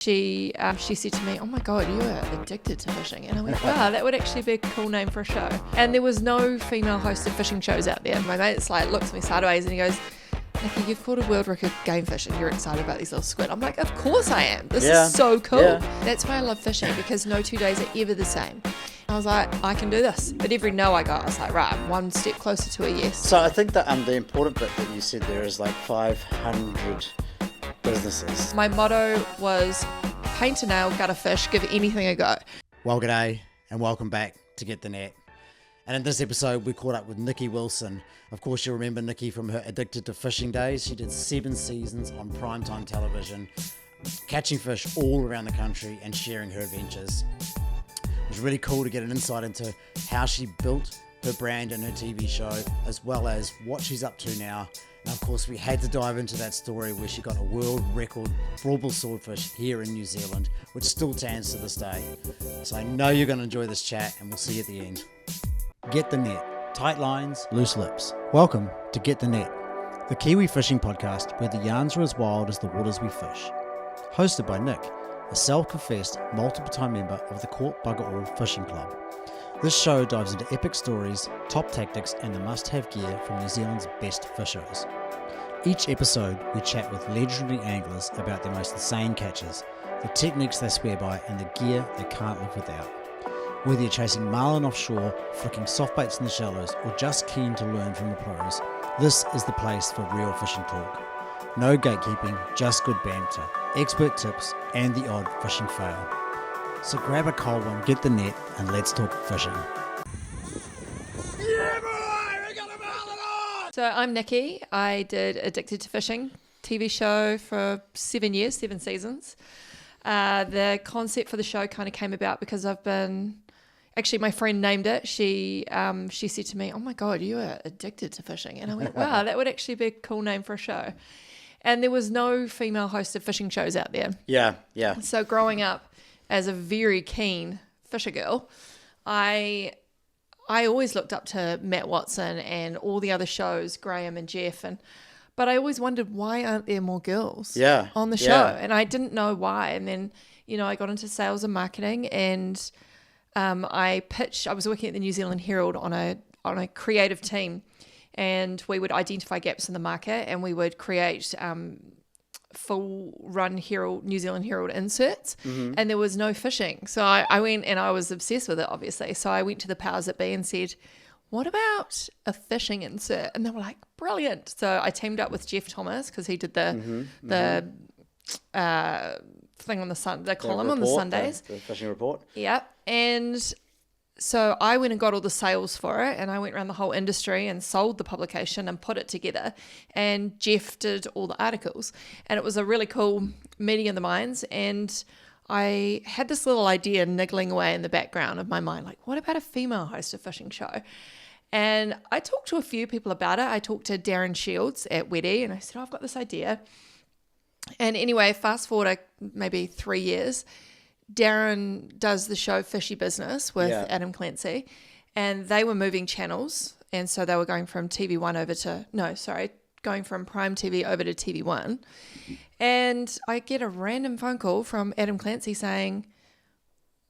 She said to me, "Oh my God, you are addicted to fishing." And I went, "Wow, that would actually be a cool name for a show." And there was no female hosted fishing shows out there. My mate's like looks at me sideways and he goes, "Nicky, you've caught a world record game fish and you're excited about these little squid." I'm like, "Of course I am. This is so cool." Yeah. That's why I love fishing, because no 2 days are ever the same. I was like, I can do this. But every no I got, I was like, right, I'm one step closer to a yes. So I think that the important bit that you said there is like 500 businesses. My motto was paint a nail, gut a fish, give anything a go. Well, g'day and welcome back to Get the Net. And in this episode, we caught up with Nicky Wilson. Of course, you remember Nicky from her Addicted to Fishing days. She did 7 seasons on primetime television, catching fish all around the country and sharing her adventures. It was really cool to get an insight into how she built her brand and her TV show, as well as what she's up to now. And of course, we had to dive into that story where she got a world record broadbill swordfish here in New Zealand, which still stands to this day. So I know you're going to enjoy this chat, and we'll see you at the end. Get the Net. Tight lines, loose lips. Welcome to Get the Net, the Kiwi fishing podcast where the yarns are as wild as the waters we fish. Hosted by Nick, a self-professed multiple-time member of the Caught Bugger All Fishing Club. This show dives into epic stories, top tactics, and the must-have gear from New Zealand's best fishos. Each episode, we chat with legendary anglers about their most insane catches, the techniques they swear by, and the gear they can't live without. Whether you're chasing marlin offshore, flicking soft baits in the shallows, or just keen to learn from the pros, this is the place for real fishing talk. No gatekeeping, just good banter, expert tips, and the odd fishing fail. So grab a cold one, get the net, and let's talk fishing. Yeah, boy! We got a marlin on! So I'm Nicky. I did Addicted to Fishing TV show for 7 years, 7 seasons. The concept for the show kind of came about because actually my friend named it. She said to me, "Oh my God, you are addicted to fishing." And I went, wow, that would actually be a cool name for a show. And there was no female hosted fishing shows out there. Yeah. So growing up as a very keen fisher girl, I always looked up to Matt Watson and all the other shows, Graham and Jeff, but I always wondered, why aren't there more girls on the show? And I didn't know why. And then, I got into sales and marketing, and I was working at the New Zealand Herald on a creative team, and we would identify gaps in the market, and we would create full run New Zealand Herald inserts, and there was no fishing. So I went, and I was obsessed with it, obviously. So I went to the powers that be and said, "What about a fishing insert?" And they were like, "Brilliant." So I teamed up with Jeff Thomas, because he did the thing on the column on the Sundays. The fishing report. Yeah. And so I went and got all the sales for it, and I went around the whole industry and sold the publication and put it together. And Jeff did all the articles, and it was a really cool meeting of the minds. And I had this little idea niggling away in the background of my mind, like, what about a female host of fishing show? And I talked to a few people about it. I talked to Darren Shields at Weddy, and I said, I've got this idea. And anyway, fast forward maybe 3 years, Darren does the show Fishy Business with Adam Clancy, and they were moving channels. And so they were going from going from Prime TV over to TV1. And I get a random phone call from Adam Clancy saying,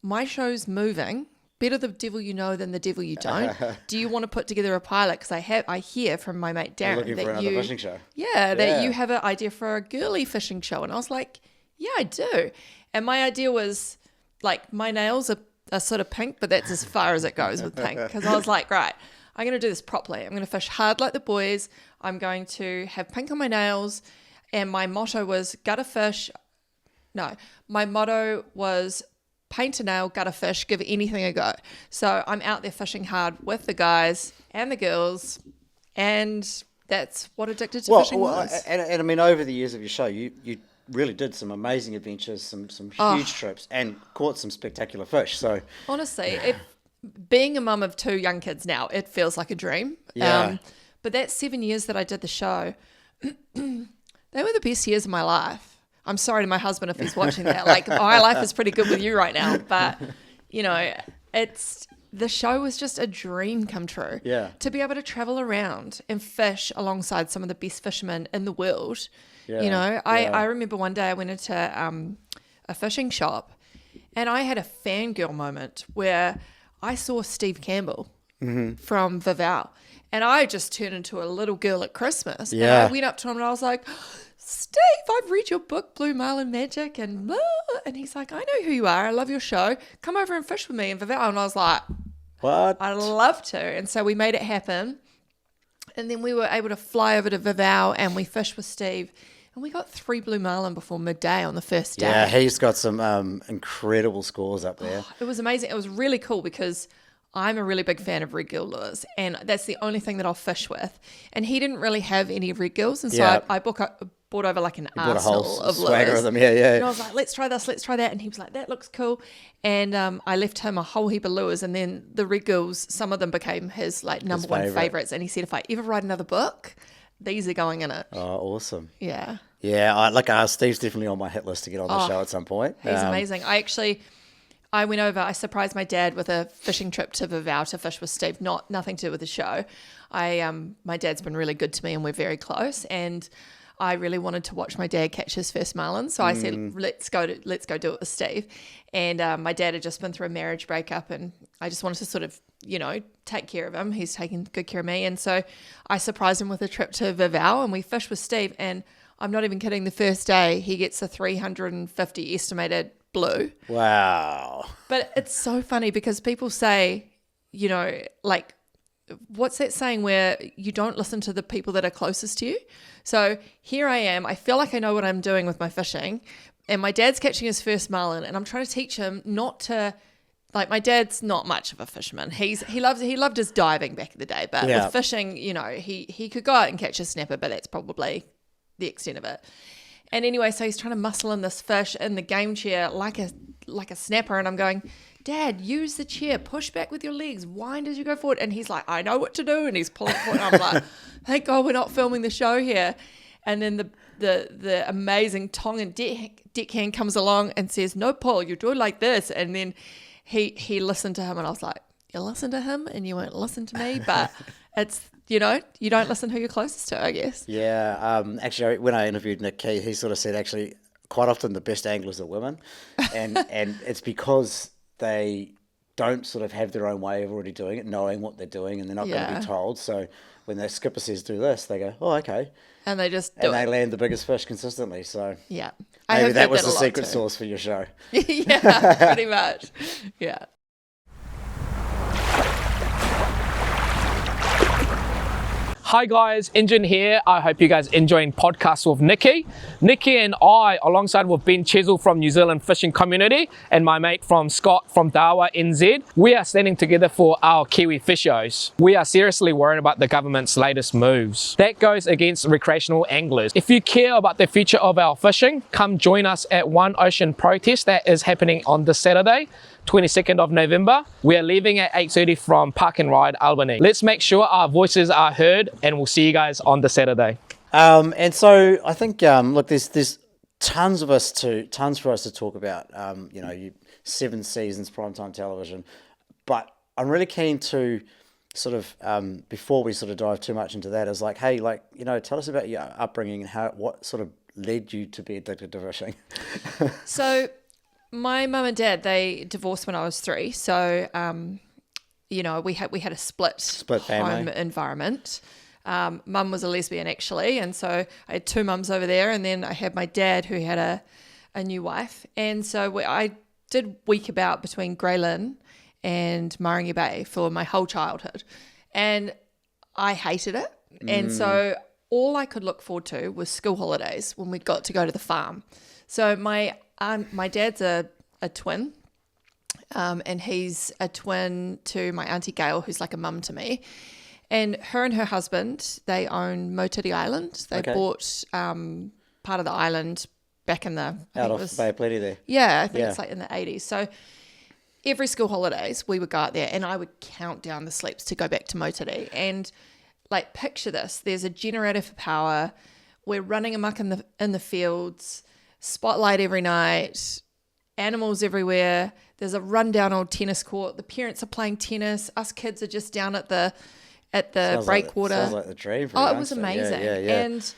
"My show's moving. Better the devil you know than the devil you don't. Do you want to put together a pilot? Because I hear from my mate Darren that fishing show. That you have an idea for a girly fishing show." And I was like, "Yeah, I do." And my idea was, like, my nails are sort of pink, but that's as far as it goes with pink. Because I was like, right, I'm going to do this properly. I'm going to fish hard like the boys. I'm going to have pink on my nails. And my motto was my motto was paint a nail, gut a fish, give anything a go. So I'm out there fishing hard with the guys and the girls, and that's what Addicted to Fishing was. And I mean, over the years of your show, you really did some amazing adventures, some huge trips, and caught some spectacular fish. So honestly, being a mum of 2 young kids now, it feels like a dream. Yeah. But that 7 years that I did the show, they were the best years of my life. I'm sorry to my husband if he's watching that. Like, my life is pretty good with you right now. But, the show was just a dream come true. Yeah. To be able to travel around and fish alongside some of the best fishermen in the world. I remember one day I went into a fishing shop, and I had a fangirl moment where I saw Steve Campbell from Vava'u, and I just turned into a little girl at Christmas. Yeah. And I went up to him and I was like, Steve, I've read your book, Blue Marlin Magic, and blah. And he's like, I know who you are. I love your show. Come over and fish with me in Vava'u. And I was like, What? I'd love to. And so we made it happen. And then we were able to fly over to Vava'u and we fished with Steve. And we got 3 blue marlin before midday on the first day. Yeah, he's got some incredible scores up there. It was amazing. It was really cool because I'm a really big fan of red gill lures, and that's the only thing that I'll fish with. And he didn't really have any red gills, and so Yeah. I bought over like an Bought a arsenal whole of swagger lures. of them. Yeah. And I was like, let's try this, let's try that. And he was like, that looks cool. And I left him a whole heap of lures. And then the red gills, some of them became his like number one favorites. And he said, if I ever write another book, these are going in it. Oh, awesome. Yeah. Yeah, Steve's definitely on my hit list to get on the show at some point. He's amazing. I went over, I surprised my dad with a fishing trip to Vava'u to fish with Steve, nothing to do with the show. My dad's been really good to me and we're very close, and I really wanted to watch my dad catch his first marlin. So I said, let's go do it with Steve. And my dad had just been through a marriage breakup, and I just wanted to sort of, take care of him. He's taking good care of me. And so I surprised him with a trip to Vava'u, and we fished with Steve. And I'm not even kidding, the first day he gets a 350 estimated blue. Wow. But it's so funny because people say, like, what's that saying where you don't listen to the people that are closest to you? So here I am. I feel like I know what I'm doing with my fishing, and my dad's catching his first marlin, and I'm trying to teach him not to, like, my dad's not much of a fisherman. He loved his diving back in the day, but with fishing, he could go out and catch a snapper, but that's probably the extent of it. And anyway, so he's trying to muscle in this fish in the game chair like a snapper, and I'm going, Dad, use the chair, push back with your legs, wind as you go forward. And he's like, I know what to do, and he's pulling forward. I'm like, thank God we're not filming the show here. And then the amazing Tongan deckhand comes along and says, no, Paul, you do it like this. And then he listened to him, and I was like, you listen to him and you won't listen to me, but it's, you don't listen who you're closest to, I guess. Yeah. Actually, when I interviewed Nick Key, he sort of said actually quite often the best anglers are women, and it's because they don't sort of have their own way of already doing it, knowing what they're doing, and they're not going to be told. So when the skipper says do this, they go, oh, okay. And they just do and they it. land the biggest fish consistently. So yeah, maybe that was the secret sauce for your show. Yeah, pretty much. Yeah. Hi guys, Engine here. I hope you guys enjoying podcasts with Nicky. Nicky and I, alongside with Ben Chisel from New Zealand Fishing Community and my mate from Scott from Dawa NZ, we are standing together for our Kiwi fishos. We are seriously worried about the government's latest moves. That goes against recreational anglers. If you care about the future of our fishing, come join us at One Ocean protest that is happening on this Saturday, 22nd of November. We are leaving at 8:30 from Park and Ride, Albany. Let's make sure our voices are heard, and we'll see you guys on the Saturday. And so I think, look, there's tons for us to talk about. You 7 seasons primetime television, but I'm really keen to sort of before we sort of dive too much into that, is like, hey, like, tell us about your upbringing and what sort of led you to be addicted to fishing. So my mum and dad, they divorced when I was 3. So, we had a split family home environment. Mum was a lesbian actually, and so I had 2 mums over there, and then I had my dad who had a new wife, and so I did week about between Grey Lynn and Maringi Bay for my whole childhood, and I hated it, and so all I could look forward to was school holidays when we got to go to the farm. So my dad's a twin, and he's a twin to my auntie Gail, who's like a mum to me. And her husband, they own Motiti Island. They bought part of the island back in the... Out of Bay of Plenty there. Yeah, I think it's like in the 80s. So every school holidays, we would go out there and I would count down the sleeps to go back to Motiti. And like, picture this. There's a generator for power. We're running amok in the fields. Spotlight every night, animals everywhere. There's a rundown old tennis court. The parents are playing tennis. Us kids are just down at the breakwater. Sounds like the dream. For it was amazing. Yeah. And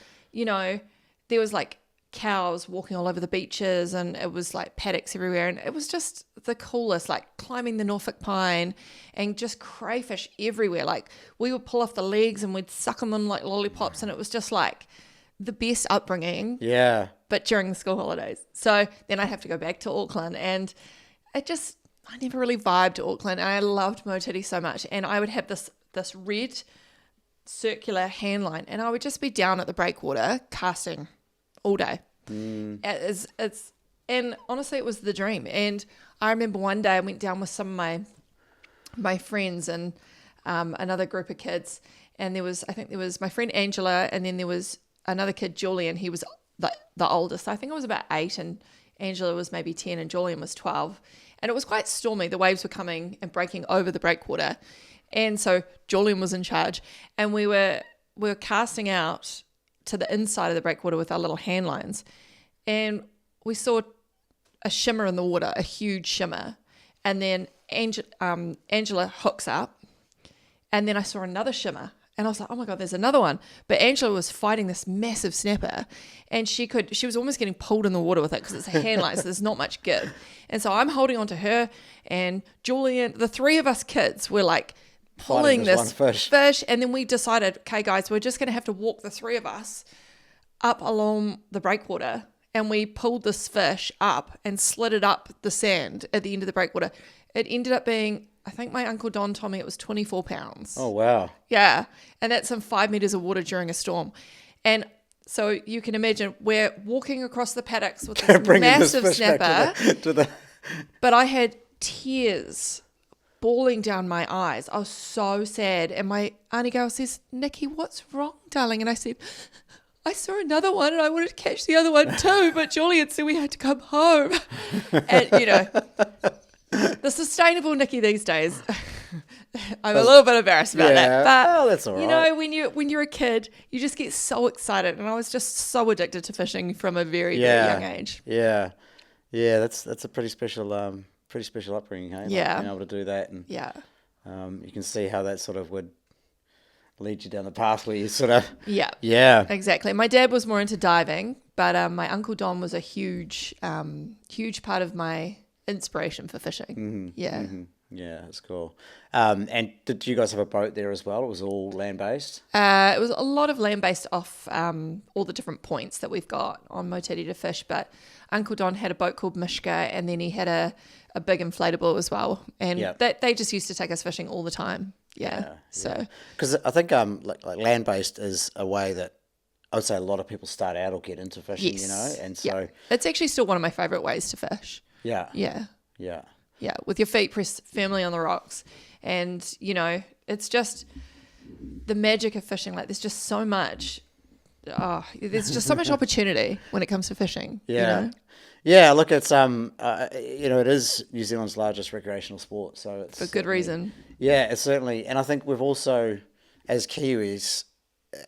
there was like cows walking all over the beaches, and it was like paddocks everywhere, and it was just the coolest, like climbing the Norfolk pine and just crayfish everywhere. Like we would pull off the legs and we'd suck on them like lollipops, and it was just like the best upbringing. Yeah. But during the school holidays. So then I'd have to go back to Auckland, and I never really vibed to Auckland. I loved Motiti so much, and I would have this red circular hand line, and I would just be down at the breakwater casting all day. And honestly, it was the dream. And I remember one day I went down with some of my friends and another group of kids, and there was my friend Angela, and then there was another kid, Julian. He was the oldest. I think I was about 8, and Angela was maybe 10, and Julian was 12. And it was quite stormy. The waves were coming and breaking over the breakwater. And so Julian was in charge, and we were casting out to the inside of the breakwater with our little hand lines, and we saw a shimmer in the water, a huge shimmer, and then Angela hooks up, and then I saw another shimmer, and I was like, oh my God, there's another one. But Angela was fighting this massive snapper, and she was almost getting pulled in the water with it because it's a hand line, so there's not much give. And so I'm holding on to her, and Julian, the three of us kids were like pulling this fish, and then we decided, okay guys, we're just going to have to walk the three of us up along the breakwater, and we pulled this fish up and slid it up the sand at the end of the breakwater. It ended up being, I think my Uncle Don told me it was 24 pounds. Oh wow. Yeah, and that's in 5 meters of water during a storm. And so you can imagine we're walking across the paddocks with this massive snapper, but I had tears bawling down my eyes. I was so sad. And my auntie girl says, Nicky, what's wrong, darling? And I said, I saw another one and I wanted to catch the other one too, but Julian said we had to come home. And, the sustainable Nicky these days, I'm a little bit embarrassed about that. But, that's all right. When you're a kid, you just get so excited. And I was just so addicted to fishing from a very, very young age. Yeah. Yeah, that's a pretty special upbringing, hey? Yeah. Being able to do that. And you can see how that sort of would lead you down the path where you sort of... Yeah. Exactly. My dad was more into diving, but my Uncle Don was a huge part of my inspiration for fishing. Yeah, that's cool. And did you guys have a boat there as well? It was all land-based? It was a lot of land-based off all the different points that we've got on Motiti to fish, but Uncle Don had a boat called Mishka, and then he had a big inflatable as well. And they just used to take us fishing all the time. Because I think like land-based is a way that I would say a lot of people start out or get into fishing, and so... It's actually still one of my favourite ways to fish. Yeah, with your feet pressed firmly on the rocks. And, it's just the magic of fishing. Like, there's just so much... there's just so much opportunity when it comes to fishing. Yeah, look, it's it is New Zealand's largest recreational sport, so it's for good reason. Yeah, it's certainly, and I think we've also, as Kiwis,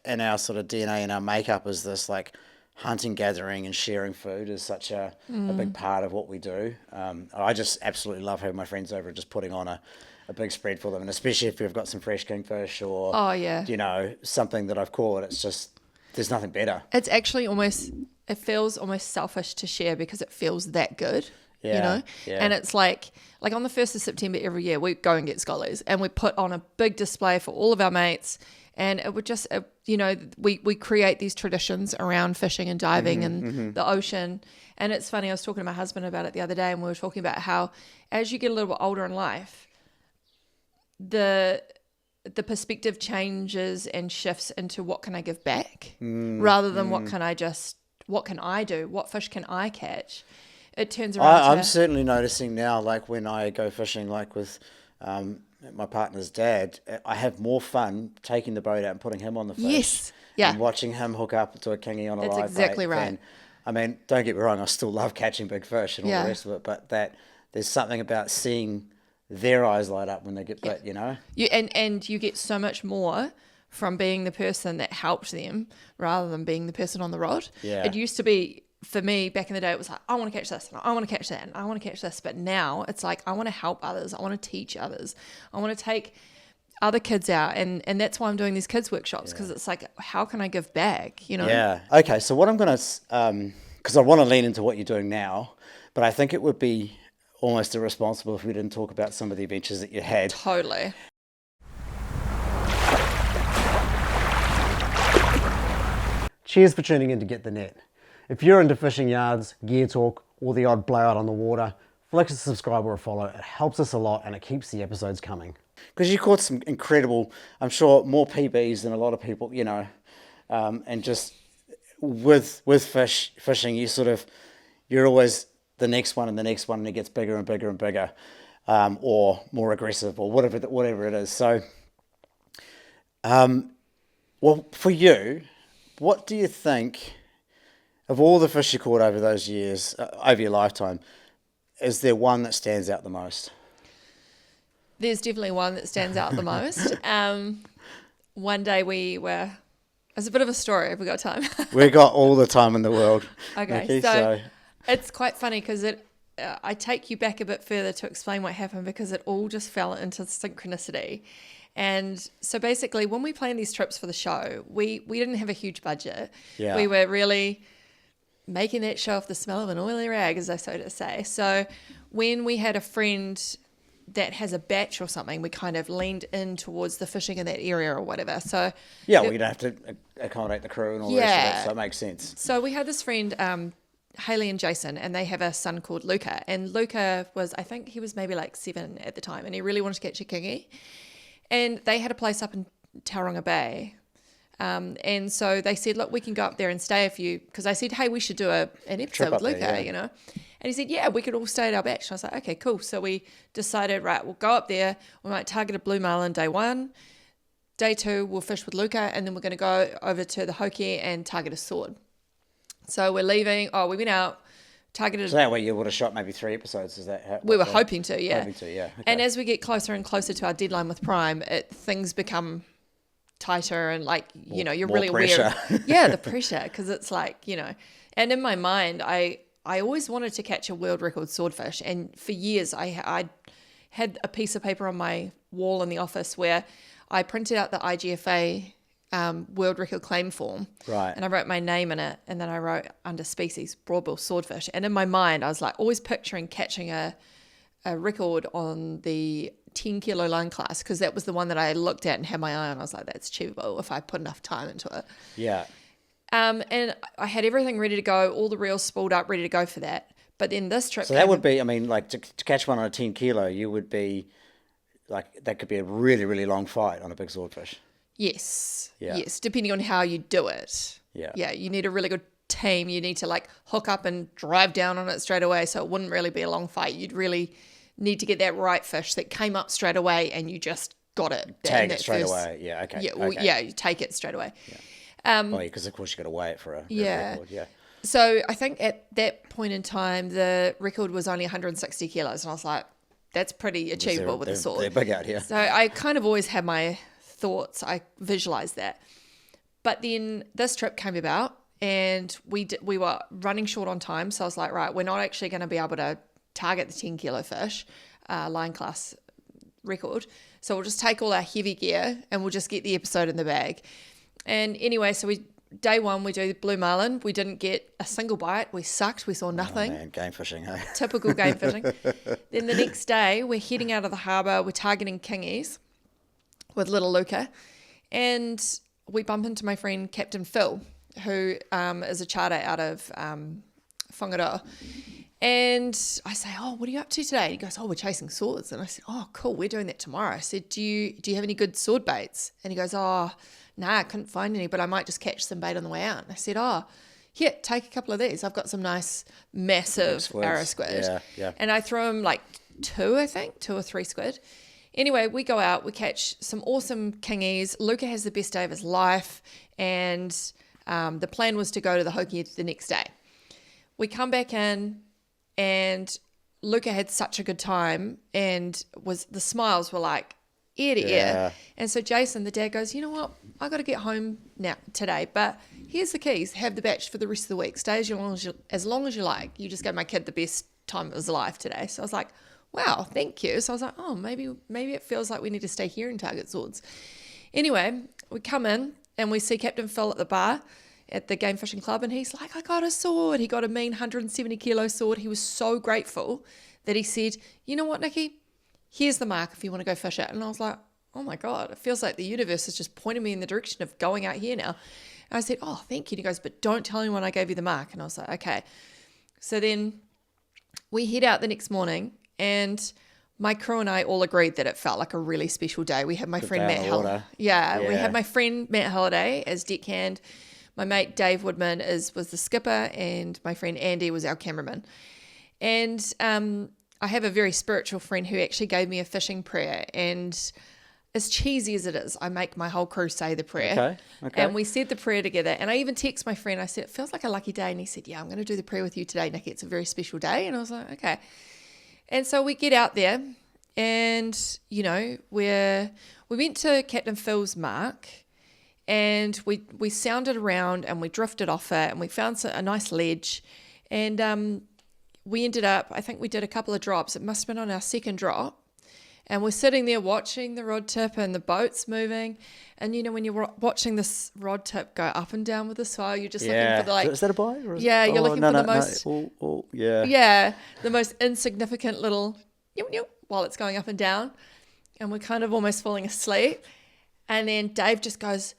in our sort of DNA and our makeup, is this like hunting, gathering, and sharing food is such a big part of what we do. I just absolutely love having my friends over and just putting on a big spread for them, and especially if we've got some fresh kingfish or something that I've caught. It's just there's nothing better. It's actually it feels almost selfish to share because it feels that good. And it's like on the 1st of September every year we go and get scholars and we put on a big display for all of our mates, and it would just we create these traditions around fishing and diving and the ocean. And it's funny, I was talking to my husband about it the other day, and we were talking about how as you get a little bit older in life, the perspective changes and shifts into what can I give back rather than what can I do, what fish can I catch. It turns around. I'm certainly noticing now, like when I go fishing, like with my partner's dad, I have more fun taking the boat out and putting him on the fish. Yes. Yeah. And watching him hook up to a kingy on a live bait. That's exactly right. I mean, don't get me wrong, I still love catching big fish and all the rest of it, but there's something about seeing their eyes light up when they get bit, And you get so much more from being the person that helped them rather than being the person on the rod. Yeah. It used to be, for me, back in the day, it was like, I want to catch this, and I want to catch that, and I want to catch this. But now it's like, I want to help others. I want to teach others. I want to take other kids out. And that's why I'm doing these kids workshops, because it's like, how can I give back, Yeah. Okay, so what I'm going to because I want to lean into what you're doing now, but I think it would be almost irresponsible if we didn't talk about some of the adventures that you had. Totally. Cheers for tuning in to Get the Net. If you're into fishing yards, gear talk, or the odd blowout on the water, flick a subscribe or a follow. It helps us a lot and it keeps the episodes coming. Because you caught some incredible, I'm sure, more PBs than a lot of people, you know, and just with fishing, you're always the next one and the next one, and it gets bigger and bigger and bigger, or more aggressive, or whatever it is. So, well, for you, what do you think of all the fish you caught over those years, over your lifetime? Is there one that stands out the most? There's definitely one that stands out the most. One day it's a bit of a story. Have we got time? We got all the time in the world. Okay, Nicky, so it's quite funny because I take you back a bit further to explain what happened, because it all just fell into synchronicity. And so basically, when we planned these trips for the show, we didn't have a huge budget. Yeah. We were really making that show off the smell of an oily rag, as I so to say. So when we had a friend that has a batch or something, we kind of leaned in towards the fishing in that area or whatever. So yeah, well, you don't have to accommodate the crew and all the rest of that, so it makes sense. So we had this friend, Haley and Jason, and they have a son called Luca. And Luca I think he was maybe like 7 at the time, and he really wanted to catch a kingy. And they had a place up in Tauranga Bay. And so they said, look, we can go up there and stay because I said, hey, we should do an episode with Luca, there, yeah. you know. And he said, yeah, we could all stay at our batch. And I was like, okay, cool. So we decided, right, we'll go up there. We might target a blue marlin day 1. Day 2, we'll fish with Luca. And then we're going to go over to the Hoki and target a sword. So we're leaving. We went out, targeted. So that way you would have shot maybe 3 episodes. Is that how? We were hoping to, yeah. Hoping to, yeah. Okay. And as we get closer and closer to our deadline with Prime, things become tighter and you're really pressure. aware. Yeah, the pressure, because it's and in my mind, I always wanted to catch a world record swordfish, and for years I had a piece of paper on my wall in the office where I printed out the IGFA world record claim form, right? And I wrote my name in it, and then I wrote under species broadbill swordfish, and in my mind I was like always picturing catching a record on the 10 kilo line class, because that was the one that I looked at and had my eye on. I was like, that's achievable if I put enough time into it. Yeah. And I had everything ready to go, all the reels spooled up, ready to go for that. But then this trip. So that would be, to catch one on a 10 kilo, you would be that could be a really, really long fight on a big swordfish. Yes. Yeah. Yes. Depending on how you do it. Yeah. Yeah. You need a really good team. You need to hook up and drive down on it straight away. So it wouldn't really be a long fight. You'd really need to get that right fish that came up straight away and you just got it. Tag it straight away. Yeah. Okay. Yeah. Well, okay. Yeah. You take it straight away. Yeah. Because of course you got to weigh it for a record. Yeah. So I think at that point in time, the record was only 160 kilos. And I was like, that's pretty achievable with a sword. They're big out here. So I kind of always had my thoughts. I visualized that. But then this trip came about and we were running short on time. So I was like, right, we're not actually going to be able to target the 10 kilo fish, line class record. So we'll just take all our heavy gear and we'll just get the episode in the bag. And anyway, so day 1, we do blue marlin. We didn't get a single bite. We sucked. We saw nothing. Oh man, game fishing, hey? Typical game fishing. Then the next day, we're heading out of the harbour. We're targeting kingies with little Luca. And we bump into my friend Captain Phil, who is a charter out of Whangaroa. And I say, what are you up to today? And he goes, we're chasing swords. And I said, cool, we're doing that tomorrow. I said, do you have any good sword baits? And he goes, nah, I couldn't find any, but I might just catch some bait on the way out. And I said, here, take a couple of these. I've got some nice, massive arrow squid. Yeah. And I throw him 2 or 3 squid. Anyway, we go out, we catch some awesome kingies. Luca has the best day of his life. And the plan was to go to the Hoki the next day. We come back in and Luca had such a good time and the smiles were like ear to ear. And so Jason, the dad, goes, you know what? I got to get home now today, but here's the keys. Have the batch for the rest of the week. Stay as long as you like. You just gave my kid the best time of his life today. So I was like, wow, thank you. So I was like, maybe it feels like we need to stay here and target swords. Anyway, we come in and we see Captain Phil at the bar. And he goes, what are you up to today? at the game fishing club, and he's like, I got a sword. He got a mean 170 kilo sword. He was so grateful that he said, you know what, Nicky, here's the mark if you want to go fish it. And I was like, oh my God, it feels like the universe is just pointing me in the direction of going out here now. And I said, oh, thank you. And he goes, but don't tell anyone I gave you the mark. And I was like, okay. So then we head out the next morning, and my crew and I all agreed that it felt like a really special day. We had my friend Matt Halliday. Yeah, we had my friend Matt Halliday as deckhand. My mate Dave Woodman was the skipper, and my friend Andy was our cameraman. And I have a very spiritual friend who actually gave me a fishing prayer, and as cheesy as it is, I make my whole crew say the prayer. Okay. And we said the prayer together. And I even text my friend. I said, it feels like a lucky day. And he said, yeah, I'm going to do the prayer with you today, Nicky. It's a very special day. And I was like, okay. And so we get out there, and, you know, we went to Captain Phil's mark, and we sounded around, and we drifted off it, and we found a nice ledge. And we ended up, I think we did a couple of drops. It must have been on our second drop. And we're sitting there watching the rod tip and the boats moving. And, you know, when you're watching this rod tip go up and down with the swell, you're just looking for the, like... Is that a bite? Yeah, you're looking for the most... Yeah, the most insignificant little... while it's going up and down. And we're kind of almost falling asleep. And then Dave just goes,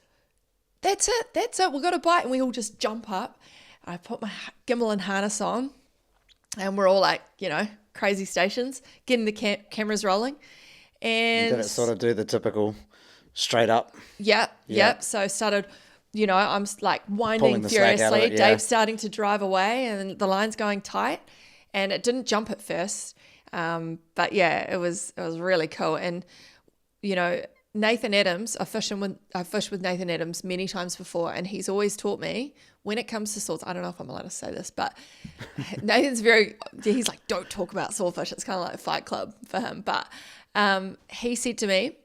that's it, we've got a bite. And we all just jump up. I put my gimbal and harness on. And we're all like, you know, crazy stations, getting the cameras rolling. And did it sort of do the typical straight up? Yep. So I started, you know, I'm like winding furiously. Dave's starting to drive away, and the line's going tight. And it didn't jump at first. But yeah, it was really cool. And, you know, Nathan Adams, I've fished with Nathan Adams many times before, and he's always taught me when it comes to swords, I don't know if I'm allowed to say this, but Nathan's he's like, don't talk about swordfish. It's kind of like a fight club for him. But he said to me,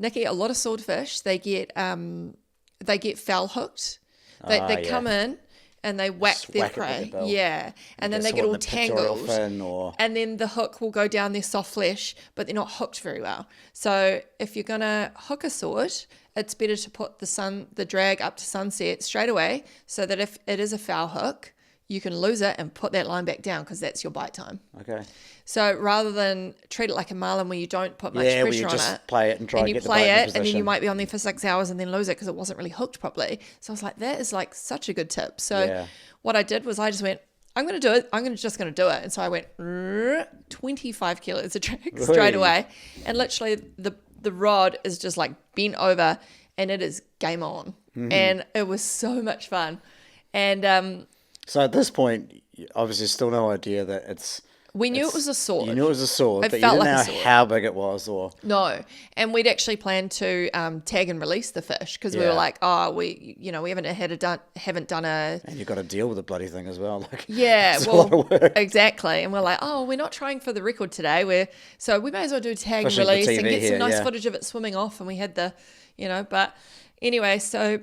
Nicky, a lot of swordfish, they get foul hooked. They come in and they whack their prey. Yeah. And then they get all tangled. And then the hook will go down their soft flesh, but they're not hooked very well. So if you're going to hook a sword, it's better to put the drag up to sunset straight away, so that if it is a foul hook, you can lose it and put that line back down, because that's your bite time. Okay. So rather than treat it like a marlin where you don't put much pressure on it. Yeah, where you just play it and try to get the bite in position. And then you might be on there for 6 hours and then lose it because it wasn't really hooked properly. So I was like, that is like such a good tip. So what I did was I just went, I'm going to do it. I'm just going to do it. And so I went 25 kilos of drag straight away. And literally the rod is just like bent over, and it is game on. Mm-hmm. And it was so much fun. And so at this point, obviously still no idea that we knew it was a sword. You knew it was a sword, but you didn't know how big it was, or no. And we'd actually planned to tag and release the fish, because we were like, we haven't done a. And you've got to deal with the bloody thing as well. Like, it's a lot of work. Exactly. And we're like, we're not trying for the record today. So we may as well do tag and release and get some nice footage of it swimming off. And we had but anyway, so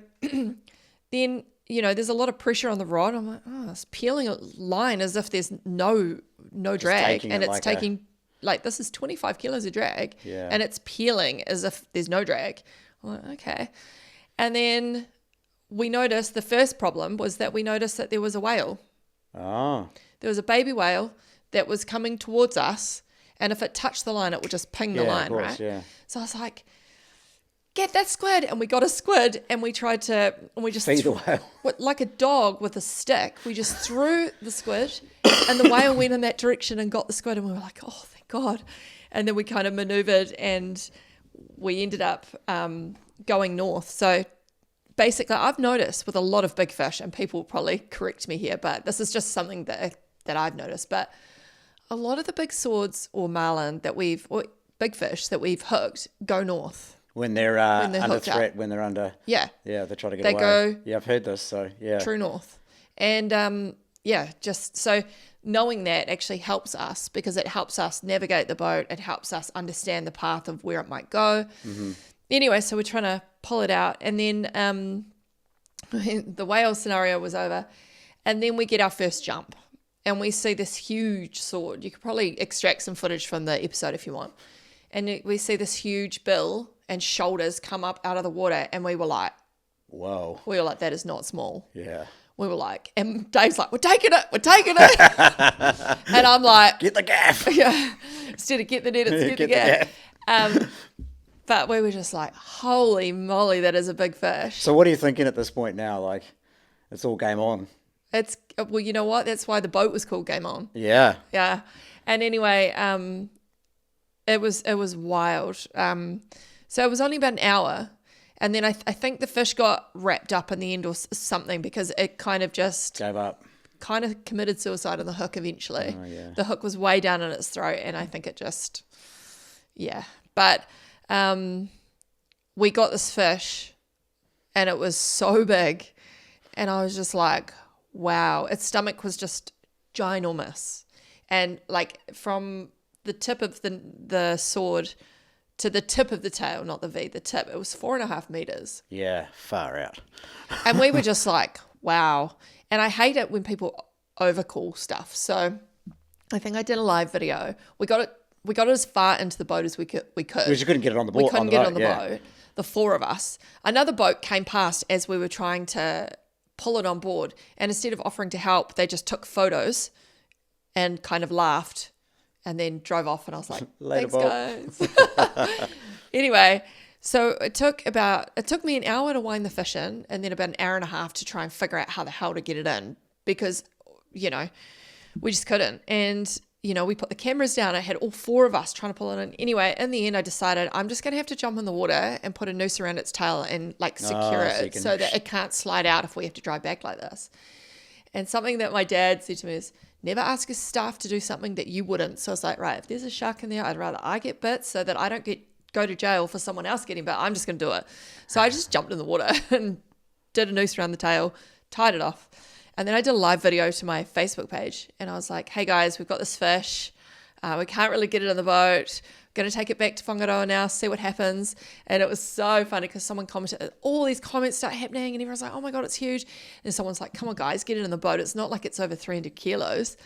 then. You know, there's a lot of pressure on the rod. I'm like, it's peeling a line as if there's no drag, and it's taking this is 25 kilos of drag, and it's peeling as if there's no drag. I'm like, okay. And then we noticed the first problem was that we noticed that there was a whale. Oh. There was a baby whale that was coming towards us, and if it touched the line, it would just ping the line, right? Yeah. So I was like, get that squid. And we got a squid, and we just feed the whale like a dog with a stick. We just threw the squid, and the whale went in that direction and got the squid, and we were like, oh, thank God. And then we kind of maneuvered, and we ended up going north. So basically, I've noticed with a lot of big fish, and people will probably correct me here, but this is just something that I've noticed, but a lot of the big swords or marlin or big fish that we've hooked go north. When they're under threat, when they're under... Yeah. Yeah, they try to get away. Yeah, I've heard this, so yeah. True north. And just so knowing that actually helps us, because it helps us navigate the boat. It helps us understand the path of where it might go. Mm-hmm. Anyway, so we're trying to pull it out. And then the whale scenario was over. And then we get our first jump. And we see this huge sword. You could probably extract some footage from the episode if you want. And we see this huge bill and shoulders come up out of the water, and we were like, Whoa. We were like, that is not small. Yeah. We were like, and Dave's like, we're taking it. And I'm like, Get the gaff. yeah, instead of get the net, it's get the gaff. But we were just like, holy moly, that is a big fish. So what are you thinking at this point now? Like, it's all game on. Well, you know what? That's why the boat was called Game On. Yeah. Yeah. And anyway, it was wild. So it was only about an hour. And then I think the fish got wrapped up in the end or something because it kind of just Gave up. kind of committed suicide on the hook eventually. Oh, yeah. The hook was way down in its throat and I think it just, yeah. But we got this fish and it was so big and I was just like, wow. Its stomach was just ginormous. And like from the tip of the sword to the tip of the tail, not the V, the tip, it was 4.5 meters. Yeah, far out. And we were just like, wow. And I hate it when people overcall stuff. So I think I did a live video. We got it as far into the boat as we could. Because you couldn't get it on the boat. We couldn't get it on the boat. The four of us. Another boat came past as we were trying to pull it on board. And instead of offering to help, they just took photos and kind of laughed and then drove off. And I was like, Later, thanks, guys. Anyway, so it took me an hour to wind the fish in and then about an hour and a half to try and figure out how the hell to get it in because, you know, we just couldn't. And, you know, we put the cameras down. I had all four of us trying to pull it in. Anyway, in the end, I decided I'm just going to have to jump in the water and put a noose around its tail and like secure it so that it can't slide out if we have to drive back like this. And something that my dad said to me is, never ask your staff to do something that you wouldn't. So I was like, right, if there's a shark in there, I'd rather I get bit so that I don't go to jail for someone else getting bit. I'm just going to do it. So I just jumped in the water and did a noose around the tail, tied it off. And then I did a live video to my Facebook page. And I was like, hey guys, we've got this fish. We can't really get it in the boat. Going to take it back to Whangaroa now, see what happens. And it was so funny because someone commented, all these comments start happening and everyone's like, oh my God, it's huge. And someone's like, come on guys, get it in the boat. It's not like it's over 300 kilos.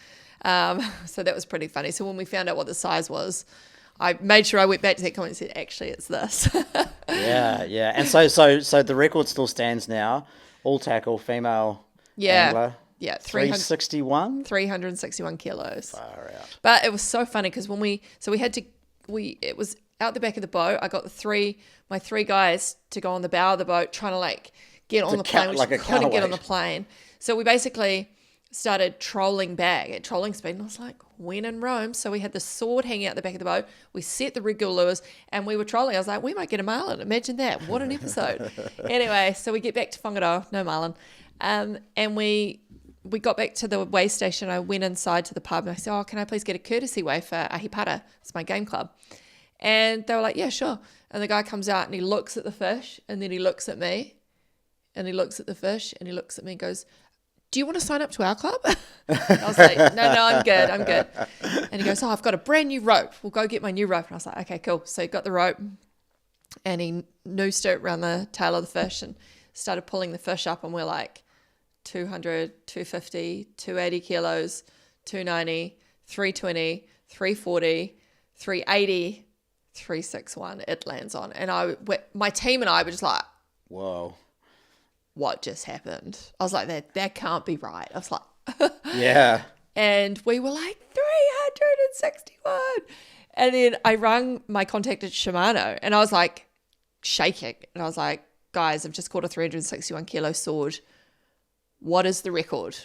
So that was pretty funny. So when we found out what the size was, I made sure I went back to that comment and said, actually, it's this. Yeah. And so the record still stands now. All tackle, female angler. Yeah, 361 kilos. Far out. But it was so funny because it was out the back of the boat. I got my three guys to go on the bow of the boat trying to like get on the plane, which couldn't get on the plane. So we basically started trolling back at trolling speed. And I was like, when in Rome. So we had the sword hanging out the back of the boat. We set the red gill lures and we were trolling. I was like, we might get a marlin. Imagine that. What an episode. Anyway, so we get back to Whangaroa, no marlin. And we got back to the weigh station. I went inside to the pub and I said, oh, can I please get a courtesy weigh for Ahipara? It's my game club. And they were like, yeah, sure. And the guy comes out and he looks at the fish and then he looks at me and he looks at the fish and he looks at me and goes, do you want to sign up to our club? I was like, no, I'm good. And he goes, oh, I've got a brand new rope. We'll go get my new rope. And I was like, okay, cool. So he got the rope and he noosed it around the tail of the fish and started pulling the fish up and we're like, 200, 250, 280 kilos, 290, 320, 340, 380, 361 it lands on. And my team and I were just like, whoa, what just happened? I was like, that can't be right. I was like, yeah. And we were like 361. And then I contacted Shimano and I was like shaking. And I was like, guys, I've just caught a 361 kilo sword. What is the record?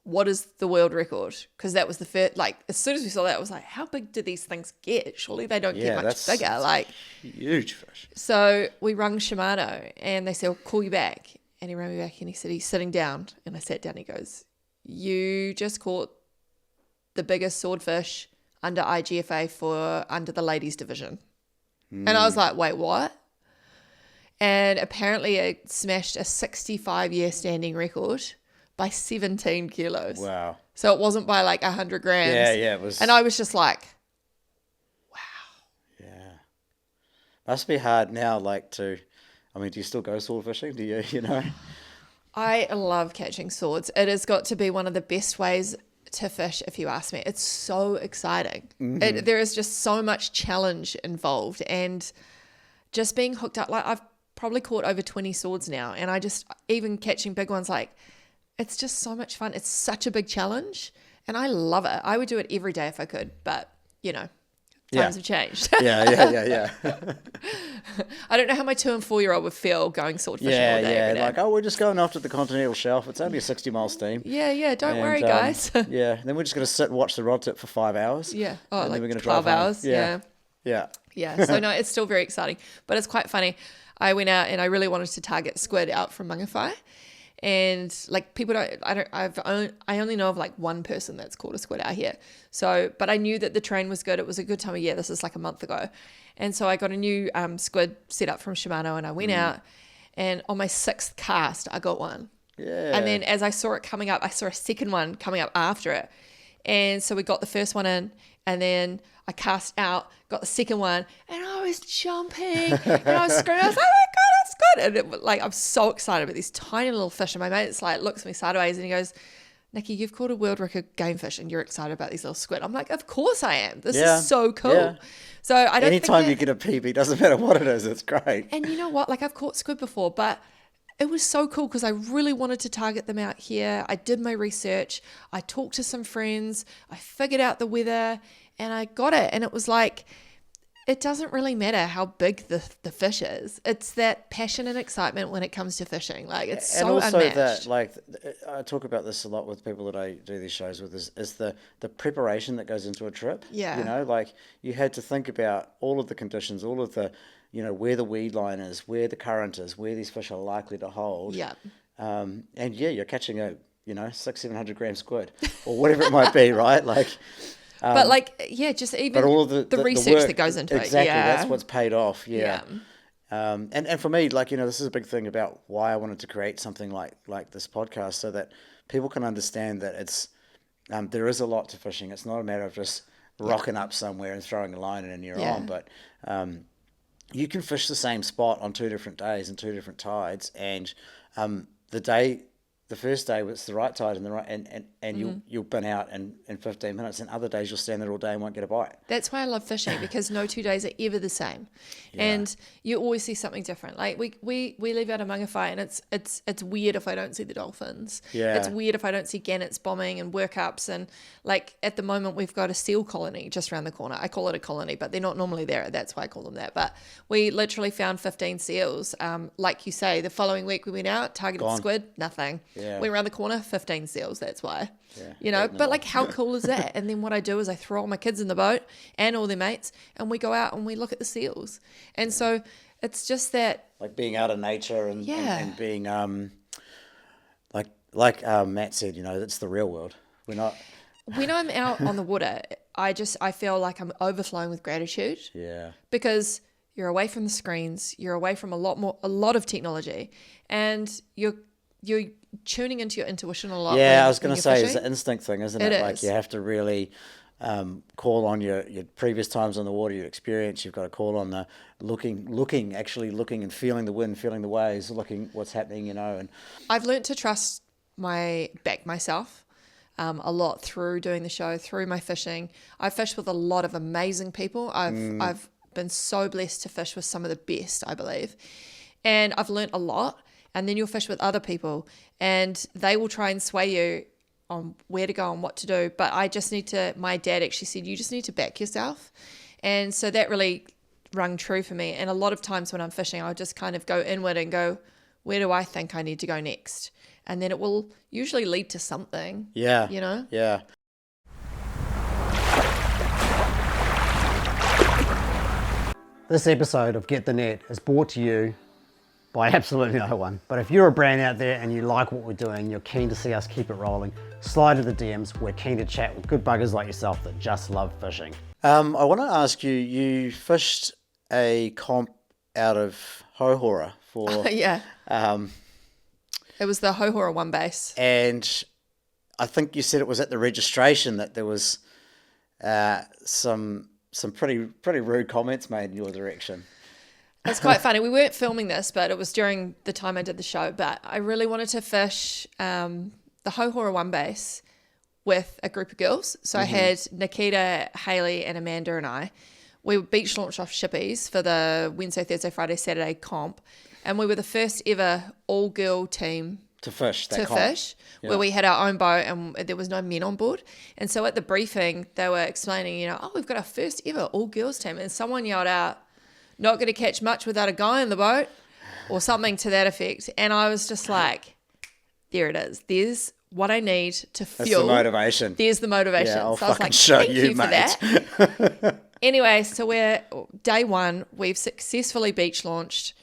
What is the world record? Because that was the first, like, as soon as we saw that, I was like, how big do these things get? Surely they don't get much bigger. Like, huge fish. So we rung Shimano and they said, I'll call you back. And he rang me back and he said, he's sitting down. And I sat down and he goes, you just caught the biggest swordfish under IGFA under the ladies division. And I was like, wait, what? And apparently it smashed a 65-year standing record by 17 kilos. Wow. So it wasn't by like 100 grams. Yeah, it was. And I was just like, wow. Yeah. Must be hard now, do you still go sword fishing? Do you know? I love catching swords. It has got to be one of the best ways to fish, if you ask me. It's so exciting. Mm-hmm. There is just so much challenge involved. And just being hooked up, like probably caught over 20 swords now. And I just, even catching big ones, like, it's just so much fun. It's such a big challenge and I love it. I would do it every day if I could, but you know, times have changed. Yeah. I don't know how my 2 and 4-year-old would feel going swordfishing all day. Every day. Like, oh, we're just going off to the continental shelf. It's only a 60-mile steam. Yeah. Don't worry, guys. Yeah. Then we're just going to sit and watch the rod tip for 5 hours. Yeah. Oh, and like then we're going to 12 drive hours. Home. Yeah. So no, it's still very exciting, but it's quite funny. I went out and I really wanted to target squid out from Mangawhai. And like people I only know of like one person that's caught a squid out here. So, but I knew that the train was good. It was a good time of year. This is like a month ago. And so I got a new squid set up from Shimano and I went out and on my 6th cast, I got one. Yeah. And then as I saw it coming up, I saw a second one coming up after it. And so we got the first one in and then I cast out, got the second one and I was jumping and I was screaming. I was like, oh my God, that's good. And like, I'm so excited about these tiny little fish. And my mate's like, looks at me sideways and he goes, Nicky, you've caught a world record game fish and you're excited about these little squid. I'm like, of course I am. This is so cool. Yeah. So I don't Anytime you get a PB, doesn't matter what it is, it's great. And you know what? Like I've caught squid before, but it was so cool because I really wanted to target them out here. I did my research. I talked to some friends. I figured out the weather and I got it. And it was like, it doesn't really matter how big the fish is. It's that passion and excitement when it comes to fishing. Like it's so unmatched. And also that, like, I talk about this a lot with people that I do these shows with is the preparation that goes into a trip. Yeah. You know, like you had to think about all of the conditions, all of the, you know, where the weed line is, where the current is, where these fish are likely to hold. Yeah. And yeah, you're catching a, 600-700 gram squid or whatever it might be, right? Like, but like, yeah, just even all of the research work, that goes into exactly, it. Yeah. That's what's paid off. Yeah. And for me, like, this is a big thing about why I wanted to create something like this podcast so that people can understand that it's, there is a lot to fishing. It's not a matter of just rocking up somewhere and throwing a line in and you're on, but, you can fish the same spot on 2 different days and 2 different tides. And, the first day it's the right tide and the right and you'll bin out in 15 minutes, and other days you'll stand there all day and won't get a bite. That's why I love fishing, because no 2 days are ever the same. And you always see something different. Like we leave out of Mangawhai and it's weird if I don't see the dolphins. It's weird if I don't see gannets bombing and workups, and like at the moment we've got a seal colony just around the corner. I call it a colony, but they're not normally there. That's why I call them that. But we literally found 15 seals. Like you say, the following week we went out, targeted squid, nothing. Went around the corner, 15 seals. That's why. But like how cool is that? And then what I do is I throw all my kids in the boat and all their mates and we go out and we look at the seals. And so it's just that, like being out in nature and being like Matt said, it's the real world. We're not. When I'm out on the water, I feel like I'm overflowing with gratitude. Because you're away from the screens, you're away from a lot of technology, and you're tuning into your intuition a lot. I was going to say, it's an instinct thing, isn't it? It like is. You have to really call on your previous times on the water, your experience. You've got to call on the looking and feeling the wind, feeling the waves, looking what's happening, And I've learnt to trust myself a lot through doing the show, through my fishing. I've fished with a lot of amazing people. I've been so blessed to fish with some of the best, I believe. And I've learnt a lot. And then you'll fish with other people and they will try and sway you on where to go and what to do. But my dad actually said, you just need to back yourself. And so that really rung true for me. And a lot of times when I'm fishing, I'll just kind of go inward and go, where do I think I need to go next? And then it will usually lead to something. Yeah. Yeah. This episode of Get the Net is brought to you by absolutely no one. But if you're a brand out there and you like what we're doing, you're keen to see us keep it rolling, slide to the DMs. We're keen to chat with good buggers like yourself that just love fishing. I want to ask you, you fished a comp out of Hohora for... Yeah. It was the Hohora one base. And I think you said it was at the registration that there was some pretty rude comments made in your direction. It's quite funny. We weren't filming this, but it was during the time I did the show. But I really wanted to fish the Hohora one base with a group of girls. So I had Nikita, Hayley, and Amanda and I. We beach launched off Shippies for the Wednesday, Thursday, Friday, Saturday comp. And we were the first ever all-girl team To fish. where we had our own boat and there was no men on board. And so at the briefing, they were explaining, we've got our first ever all-girls team. And someone yelled out, not going to catch much without a guy in the boat, or something to that effect. And I was just like, there it is. There's what I need to fuel. That's the motivation. There's the motivation. Yeah, I'll so I was like, show thank you, for mate. that. Anyway, so we're day one. We've successfully beach launched,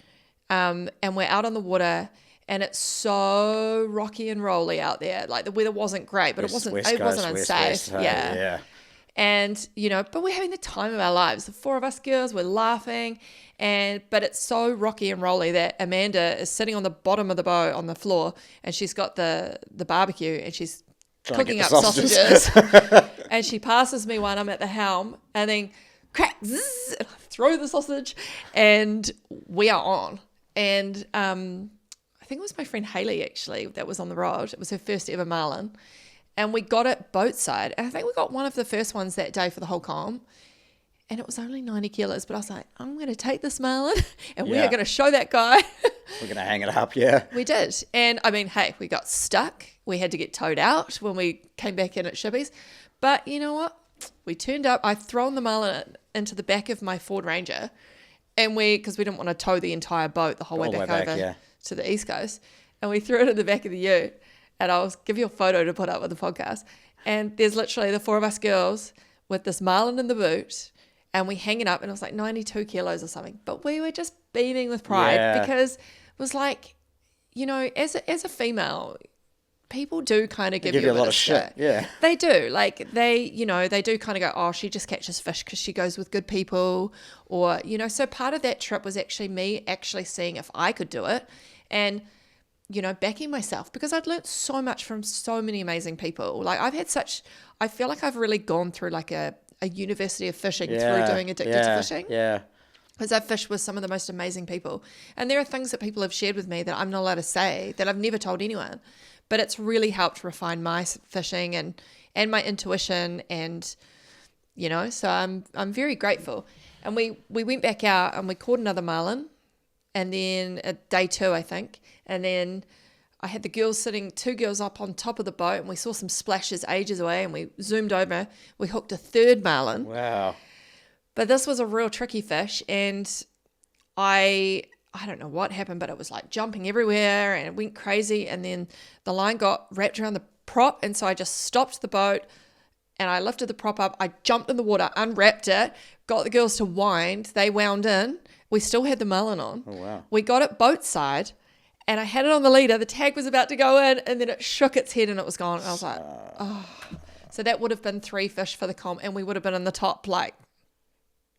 and we're out on the water, and it's so rocky and rolly out there. Like the weather wasn't great, but it wasn't unsafe. Yeah. And, but we're having the time of our lives. The four of us girls, we're laughing. But it's so rocky and rolly that Amanda is sitting on the bottom of the boat on the floor, and she's got the barbecue, and she's cooking up sausages. And she passes me one, I'm at the helm, and then crack, zzz, and I throw the sausage, and we are on. And I think it was my friend Hayley, actually, that was on the rod. It was her first ever Marlin. And we got it boat side. And I think we got one of the first ones that day for the whole comp. And it was only 90 kilos. But I was like, I'm going to take this Marlin and we are going to show that guy. We're going to hang it up, yeah. We did. And I mean, hey, we got stuck. We had to get towed out when we came back in at Shippies. But you know what? We turned up. I'd thrown the Marlin into the back of my Ford Ranger. And because we didn't want to tow the entire boat the whole way back over to the East Coast. And we threw it in the back of the ute. And I'll give you a photo to put up with the podcast. And there's literally the four of us girls with this Marlin in the boot. And we hang it up. And it was like 92 kilos or something. But we were just beaming with pride because it was like, as a female, people do kind of give you a lot of shit. Yeah. They do. Like they do kind of go, oh, she just catches fish because she goes with good people. Or, so part of that trip was actually me actually seeing if I could do it. And backing myself because I'd learnt so much from so many amazing people. Like I feel like I've really gone through like a university of fishing through doing Addicted to Fishing. Yeah. Because I've fished with some of the most amazing people. And there are things that people have shared with me that I'm not allowed to say that I've never told anyone. But it's really helped refine my fishing and my intuition and, so I'm very grateful. And we went back out and we caught another Marlin. And then at day 2, I think. And then I had two girls up on top of the boat, and we saw some splashes ages away, and we zoomed over. We hooked a third Marlin. Wow. But this was a real tricky fish, and I don't know what happened, but it was like jumping everywhere, and it went crazy. And then the line got wrapped around the prop, and so I just stopped the boat, and I lifted the prop up. I jumped in the water, unwrapped it, got the girls to wind. They wound in. We still had the Marlin on. Oh, wow. We got it boat side, and I had it on the leader. The tag was about to go in, and then it shook its head, and it was gone. And I was like, oh. So that would have been 3 fish for the comp, and we would have been in the top,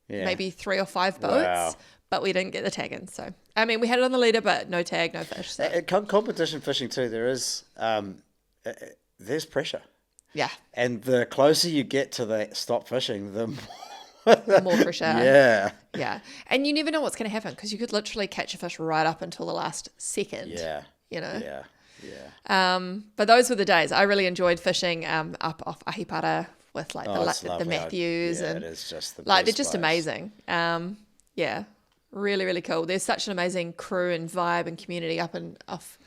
maybe 3 or 5 boats. Wow. But we didn't get the tag in. So, I mean, we had it on the leader, but no tag, no fish. So. Competition fishing too, there is, there's pressure. Yeah. And the closer you get to the stop fishing, the more pressure. Yeah. Yeah. And you never know what's going to happen because you could literally catch a fish right up until the last second. Yeah. Yeah. Yeah. But those were the days. I really enjoyed fishing up off Ahipara with the Matthews. Yeah, and it is just the they're best just place. amazing. Yeah. Really, really cool. There's such an amazing crew and vibe and community up and off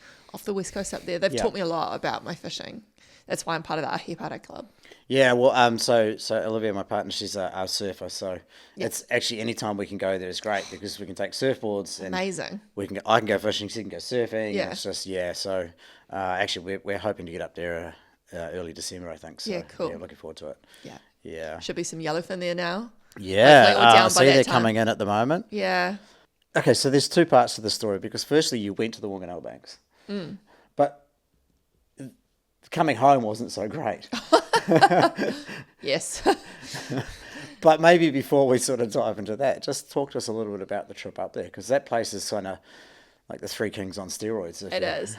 the West Coast up there. They've taught me a lot about my fishing. That's why I'm part of the Ahipara Club. Yeah, well, so Olivia, my partner, she's our surfer, so it's actually any time we can go there is great because we can take surfboards and amazing. I can go fishing, she can go surfing. Yeah, and it's just so actually we're hoping to get up there early December, I think. So, yeah, cool. Yeah, looking forward to it. Yeah. Should be some yellowfin there now. Yeah, I see they're coming in at the moment. Yeah. Okay, so there's 2 parts to the story because firstly you went to the Wanganui Banks, but coming home wasn't so great. Yes. But maybe before we sort of dive into that, just talk to us a little bit about the trip up there because that place is kind of like the Three Kings on steroids. It is.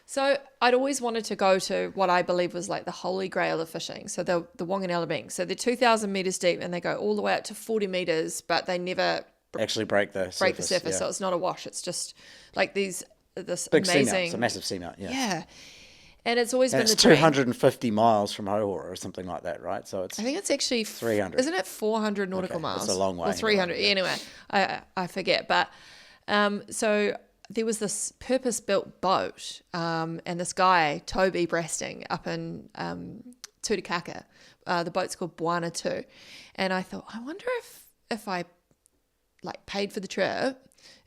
So I'd always wanted to go to what I believe was like the holy grail of fishing. So the Wanganui Banks. So they're 2,000 meters deep and they go all the way up to 40 meters, but they never actually break the surface. Yeah. So it's not a wash. It's just like this big amazing. Seamount. It's a massive seamount. Yeah. And it's always been it's the dream. 250 miles from Hohora or something like that, right? So it's I think it's actually 300. Isn't it 400 nautical miles? It's a long way. Or 300. Anyway, I forget. But so there was this purpose-built boat, and this guy, Toby Brasting, up in Tutukaka. The boat's called Buana 2. And I thought, I wonder if I like paid for the trip,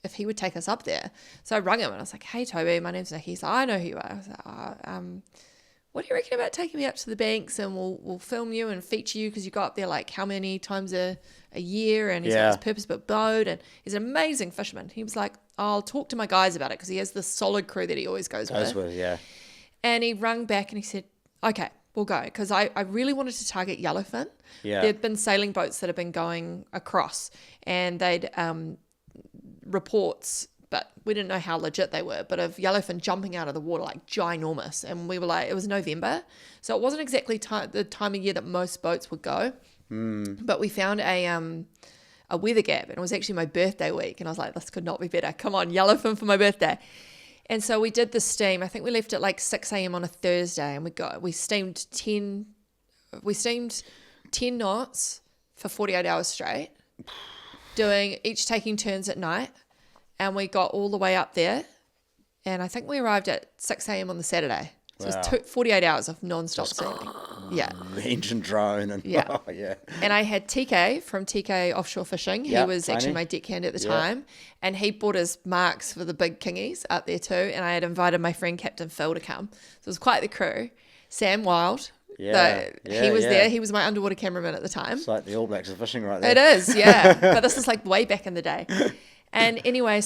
if he would take us up there. So I rang him and I was like, hey, Toby, my name's Nicky. He's like, I know who you are. I was like, what do you reckon about taking me up to the banks and we'll film you and feature you because you go up there like how many times a year, and he's got this purpose-built boat and he's an amazing fisherman. He was like, I'll talk to my guys about it because he has this solid crew that he always goes with. Yeah. And he rung back and he said, okay, we'll go, because I really wanted to target yellowfin. Yeah. There'd been sailing boats that had been going across and they'd reports, but we didn't know how legit they were, but of yellowfin jumping out of the water like ginormous. And we were like, it was November, so it wasn't exactly the time of year that most boats would go. But we found a weather gap, and it was actually my birthday week, and I was like, this could not be better. Come on, yellowfin for my birthday. And so we did the steam. I think we left at like 6 a.m. on a Thursday, and we steamed 10 knots for 48 hours straight, taking turns at night. And we got all the way up there, and I think we arrived at 6 a.m. on the Saturday. So it was 48 hours of non-stop sailing. Yeah. Engine drone and yeah. Oh, yeah. And I had TK from TK Offshore Fishing. He was actually my deckhand at the time, and he bought his marks for the big kingies up there too. And I had invited my friend Captain Phil to come. So it was quite the crew. Sam Wild. He was there. He was my underwater cameraman at the time. It's like the All Blacks of fishing right there. It is, yeah. But this is like way back in the day. And anyway,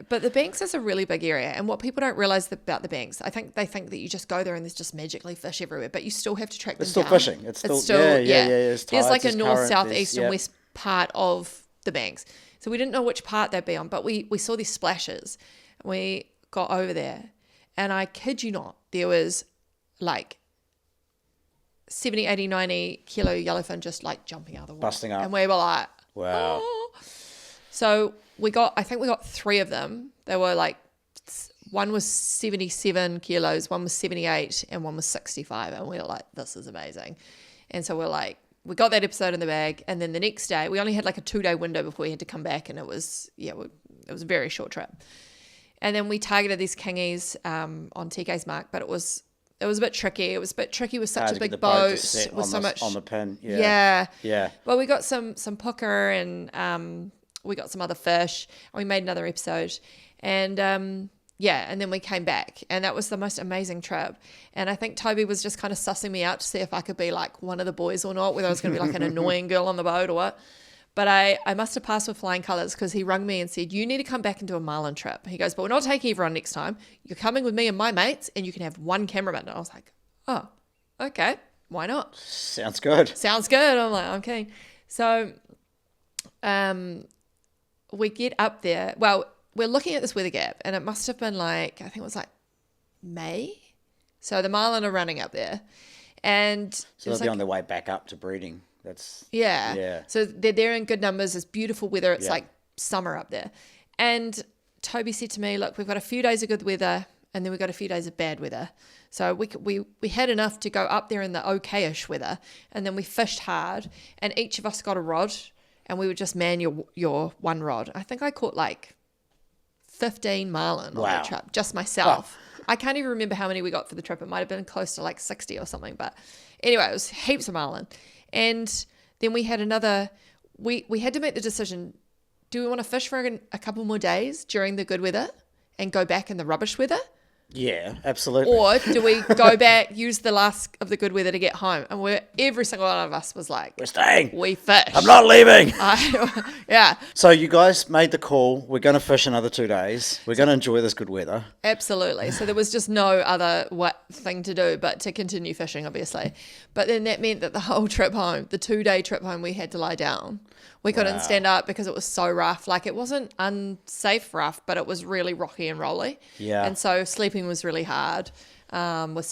but the banks is a really big area, and what people don't realize about the banks, I think they think that you just go there and there's just magically fish everywhere, but you still have to track them down. It's still fishing. It's still There's tides, there's like a north, current, south, east, and west part of the banks. So we didn't know which part they'd be on, but we saw these splashes. We got over there, and I kid you not, there was like 70, 80, 90 kilo yellowfin just like jumping out of the water. Busting up. And we were like, wow. Oh. So I think we got 3 of them. They were like, one was 77 kilos, one was 78, and one was 65. And we were like, this is amazing. And so we're like, we got that episode in the bag. And then the next day, we only had like a 2-day window before we had to come back. And it was a very short trip. And then we targeted these kingies on TK's mark, but it was a bit tricky. It was a bit tricky with such a big boat with so much on the pin. Yeah. Yeah. Well, we got some pucker and we got some other fish, and we made another episode, and and then we came back, and that was the most amazing trip. And I think Toby was just kind of sussing me out to see if I could be like one of the boys or not, whether I was going to be like an annoying girl on the boat or what. But I must have passed with flying colours, because he rung me and said, you need to come back and do a Marlin trip. He goes, but we're not taking everyone next time. You're coming with me and my mates, and you can have one cameraman. And I was like, oh, okay, why not? Sounds good. I'm like, I'm keen. So we get up there. Well, we're looking at this weather gap, and it must have been like, I think it was like May. So the Marlin are running up there, and so they'll be on their way back up to breeding. That's yeah. So they're there in good numbers. It's beautiful weather. It's like summer up there. And Toby said to me, look, we've got a few days of good weather, and then we've got a few days of bad weather. So we had enough to go up there in the okay-ish weather, and then we fished hard, and each of us got a rod, and we would just man your one rod. I think I caught like 15 marlin on the trip, just myself. Oh. I can't even remember how many we got for the trip. It might have been close to like 60 or something. But anyway, it was heaps of marlin. And then we had we had to make the decision, do we want to fish for a couple more days during the good weather and go back in the rubbish weather? Yeah, absolutely. Or do we go back, use the last of the good weather to get home? And every single one of us was like, we're staying. We fish. I'm not leaving. Yeah. So you guys made the call. We're going to fish another 2 days. We're going to enjoy this good weather. Absolutely. So there was just no other thing to do but to continue fishing, obviously. But then that meant that the whole trip home, the 2-day trip home, we had to lie down. We couldn't stand up because it was so rough. Like, it wasn't unsafe rough, but it was really rocky and rolly. Yeah. And so sleeping was really hard with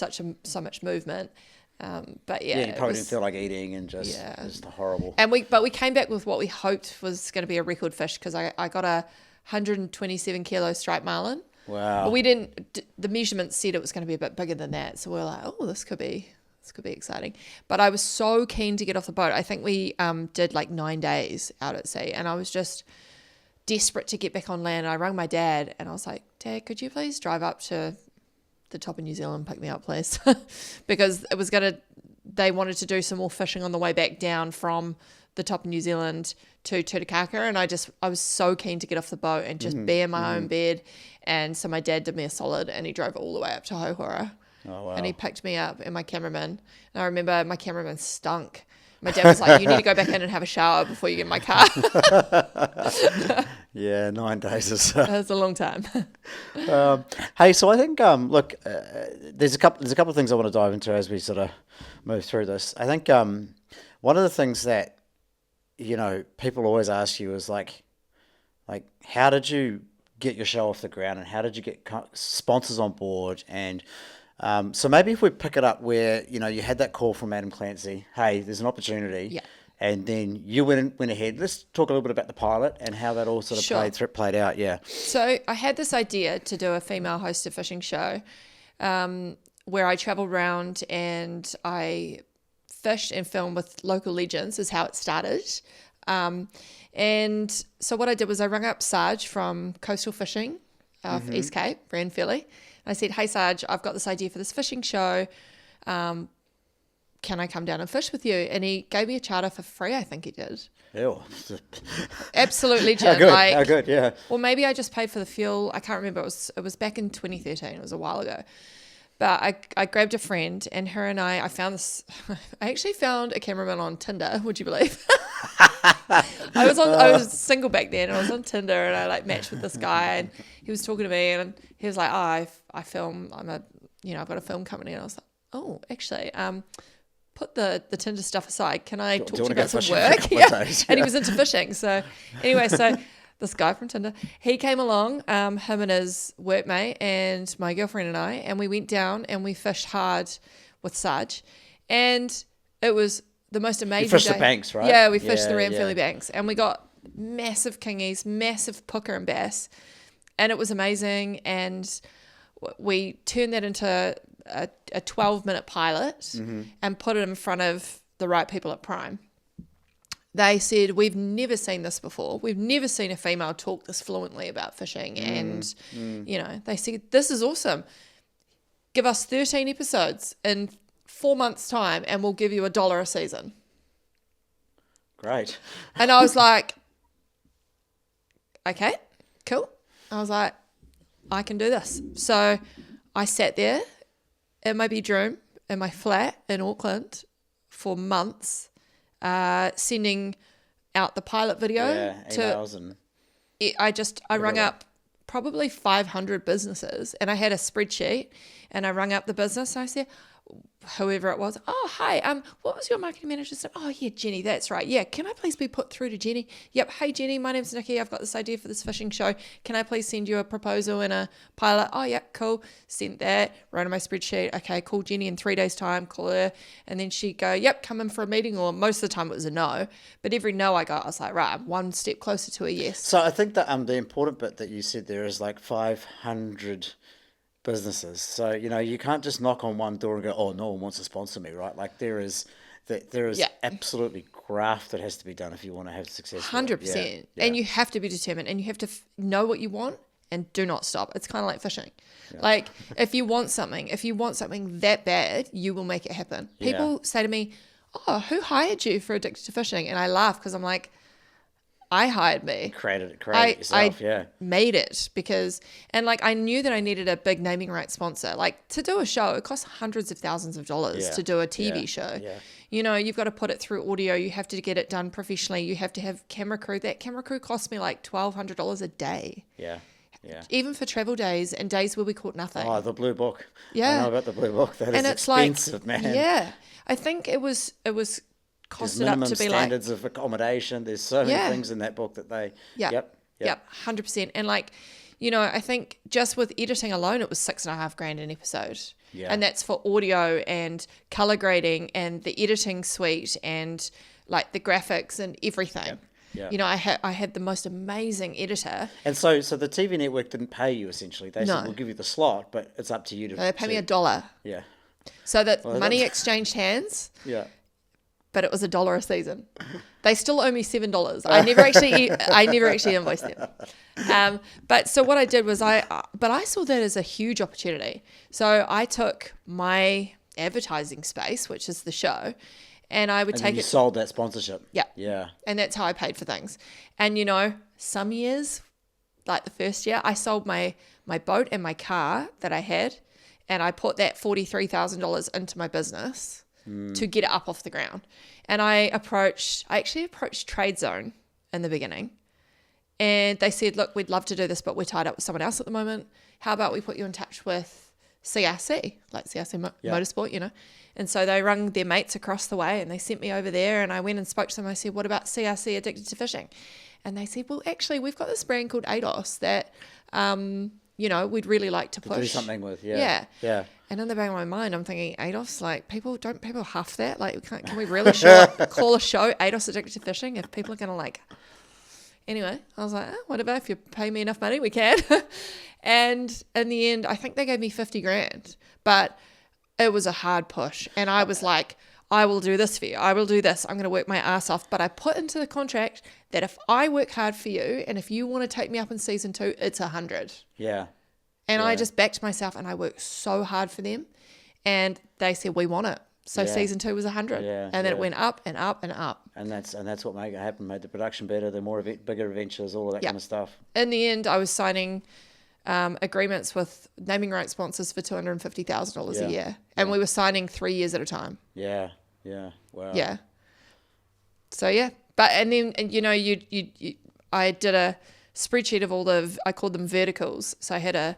so much movement. But yeah, you probably didn't feel like eating and just horrible. And but we came back with what we hoped was going to be a record fish, because I got a 127 kilo striped marlin. Wow. But we didn't. The measurements said it was going to be a bit bigger than that, so we were like, oh, this could be exciting. But I was so keen to get off the boat. I think we did like 9 days out at sea, and I was just desperate to get back on land. I rang my dad and I was like, Dad, could you please drive up to the top of New Zealand, pick me up, please? Because they wanted to do some more fishing on the way back down from the top of New Zealand to Tutakaka, and I was so keen to get off the boat and just be in my own bed. And so my dad did me a solid, and he drove all the way up to Hauhora. Oh, wow. And he picked me up and my cameraman. And I remember my cameraman stunk. My dad was like, you need to go back in and have a shower before you get in my car. Yeah, 9 days or so. That was a long time. Hey, so I think look, there's a couple of things I want to dive into as we sort of move through this. I think one of the things that people always ask you is like how did you get your show off the ground, and how did you get sponsors on board? And so maybe if we pick it up where you had that call from Adam Clancy, hey, there's an opportunity. Yeah. And then you went ahead. Let's talk a little bit about the pilot and how that all sort of played out. Yeah. So I had this idea to do a female hosted fishing show where I traveled around and I fished and filmed with local legends is how it started. And so what I did was I rang up Sarge from Coastal Fishing off East Cape, Ranfurly. And I said, hey, Sarge, I've got this idea for this fishing show. Can I come down and fish with you? And he gave me a charter for free, I think he did. Ew. Absolutely legit. How good, yeah. Or maybe I just paid for the fuel. I can't remember. It was back in 2013. It was a while ago. But I grabbed a friend, and her and I found this. I actually found a cameraman on Tinder. Would you believe? I was single back then, and I was on Tinder, and I matched with this guy, and he was talking to me, and he was like, "Oh, I film. I've got a film company," and I was like, "Oh, actually, put the Tinder stuff aside. Can I talk to you about some work?" Yeah. And he was into fishing. So anyway, this guy from Tinder, he came along, him and his workmate and my girlfriend and I, and we went down and we fished hard with Sarge. And it was the most amazing You fished day. the banks, right? Yeah, we fished the Ranfurly banks. And we got massive kingies, massive pooker and bass. And it was amazing. And we turned that into a 12-minute pilot and put it in front of the right people at Prime. They said, we've never seen this before. We've never seen a female talk this fluently about fishing. And, they said, this is awesome. Give us 13 episodes in 4 months' time and we'll give you $1 a season. Great. And I was like, okay, cool. I was like, I can do this. So I sat there in my bedroom, in my flat in Auckland for months, sending out the pilot video I rung up probably 500 businesses, and I had a spreadsheet, and I rung up the business and I said, whoever it was, oh, hi, what was your marketing manager's name? Oh, yeah, Jenny, that's right. Yeah, can I please be put through to Jenny? Yep, hey, Jenny, my name's Nicky. I've got this idea for this fishing show. Can I please send you a proposal and a pilot? Oh, yeah, cool. Sent that, wrote on my spreadsheet. Okay, call Jenny in 3 days' time, call her. And then she'd go, yep, come in for a meeting, or most of the time it was a no. But every no I got, I was like, right, I'm one step closer to a yes. So I think that the important bit that you said there is 500 businesses. So, you can't just knock on one door and go, oh, no one wants to sponsor me, right? There is absolutely graft that has to be done if you want to have success. 100%. Yeah. And you have to be determined, and you have to know what you want and do not stop. It's kind of like fishing. Yeah. If you want something that bad, you will make it happen. People say to me, oh, who hired you for Addicted to Fishing? And I laugh because I'm like, I hired me. Created it yourself, I made it because, and I knew that I needed a big naming rights sponsor. To do a show, it costs hundreds of thousands of dollars to do a TV show. Yeah. You've got to put it through audio. You have to get it done professionally. You have to have camera crew. That camera crew cost me $1,200 a day. Yeah. Yeah. Even for travel days and days where we caught nothing. Oh, the Blue Book. Yeah. I know about the Blue Book. That is expensive, man. Yeah. I think it was costed up to be standards of accommodation. There's so many things in that book that they. Yep. 100%. And I think just with editing alone, it was $6,500 an episode. Yeah. And that's for audio and color grading and the editing suite and the graphics and everything. Yeah. I had the most amazing editor. And so the TV network didn't pay you essentially. They said, we'll give you the slot, but it's up to you to. They pay me $1. Yeah. So that money exchanged hands. Yeah. but it was $1 a season. They still owe me $7. I never actually invoiced them. But so what I did was I saw that as a huge opportunity. So I took my advertising space, which is the show, and I would take you it. sold that sponsorship. Yeah. Yeah. And that's how I paid for things. And some years, like the first year, I sold my boat and my car that I had, and I put that $43,000 into my business to get it up off the ground. And I actually approached TradeZone in the beginning, and they said, look, we'd love to do this, but we're tied up with someone else at the moment. How about we put you in touch with CRC, like CRC Motorsport, And so they rung their mates across the way, and they sent me over there, and I went and spoke to them. I said, what about CRC Addicted to Fishing? And they said, well, actually, we've got this brand called ADOS that, we'd really like to push. Do something with, yeah. And in the back of my mind, I'm thinking, ADOS, like, people huff that? Like, can we really call a show ADOS Addicted to Fishing if people are going to, like... Anyway, I was like, whatever, if you pay me enough money, we can. And in the end, I think they gave me $50,000, but it was a hard push. And I was like, I will do this for you. I will do this. I'm going to work my ass off. But I put into the contract that if I work hard for you and if you want to take me up in season 2, it's 100. Yeah. And I just backed myself, and I worked so hard for them. And they said, we want it. So season 2 was 100. And then it went up and up and up. And that's what made it happen, made the production better, the more bigger adventures, all of that kind of stuff. In the end, I was signing agreements with naming rights sponsors for $250,000 a year. And we were signing 3 years at a time. Yeah. Wow. Yeah. So, But, and then, I did a spreadsheet of I called them verticals. So I had a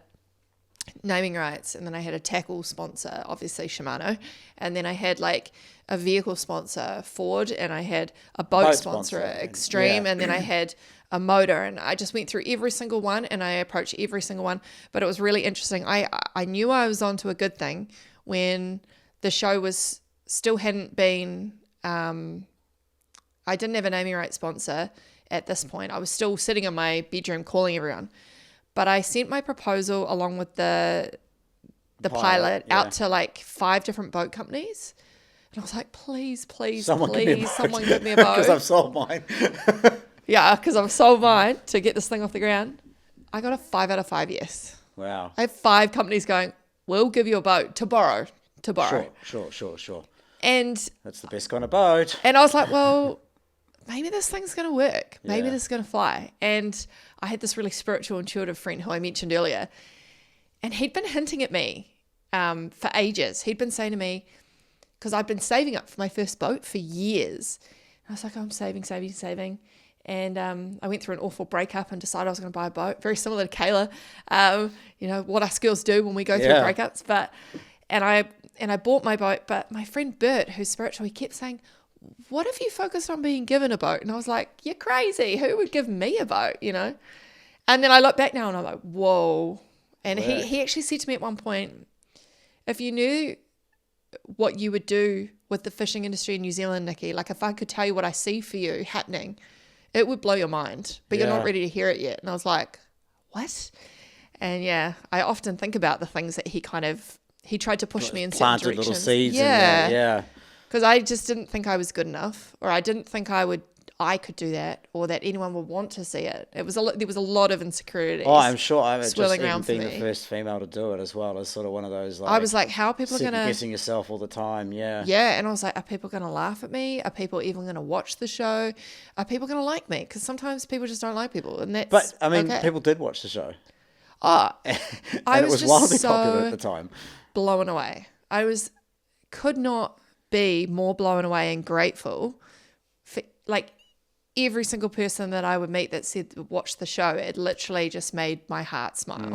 naming rights, and then I had a tackle sponsor, obviously Shimano, and then I had like a vehicle sponsor, Ford, and I had a boat sponsor, Extreme, and then I had a motor, and I just went through every single one, and I approached every single one. But it was really interesting. I knew I was onto a good thing when the show was still hadn't been I didn't have a naming rights sponsor at this point. I was still sitting in my bedroom calling everyone. But I sent my proposal along with the pilot out to like 5 different boat companies. And I was like, please, someone give me a boat. Because I've sold mine. Because I've sold mine to get this thing off the ground. I got a 5 out of 5 yes. Wow. I have 5 companies going, we'll give you a boat to borrow. Sure. And that's the best kind of boat. And I was like, well, maybe this thing's going to work. Maybe this is going to fly. And I had this really spiritual, intuitive friend who I mentioned earlier, and he'd been hinting at me for ages. He'd been saying to me, because I'd been saving up for my first boat for years. And I was like, I'm saving. And I went through an awful breakup and decided I was going to buy a boat, very similar to Kayla, what us girls do when we go through breakups. And I bought my boat, but my friend Bert, who's spiritual, he kept saying, what if you focused on being given a boat? And I was like, you're crazy. Who would give me a boat, And then I look back now and I'm like, whoa. And he actually said to me at one point, if you knew what you would do with the fishing industry in New Zealand, Nicky, like if I could tell you what I see for you happening, it would blow your mind, but you're not ready to hear it yet. And I was like, what? And I often think about the things that he tried to push me in certain directions. Planted little seeds in there, because I just didn't think I was good enough, or I didn't think I could do that, or that anyone would want to see it. There was a lot of insecurities. Oh, I'm sure. I was swirling just around being for the me. first female to do it as well. It's sort of one of those. Like, I was like, how are people going to guessing yourself all the time? Yeah. Yeah, and I was like, are people going to laugh at me? Are people even going to watch the show? Are people going to like me? Because sometimes people just don't like people, and that's. But I mean, okay. people did watch the show. Oh, and I it was was just wildly so popular at the time. blown away. Could not be more blown away and grateful for like every single person that I would meet that said watch the show. It literally just made my heart smile.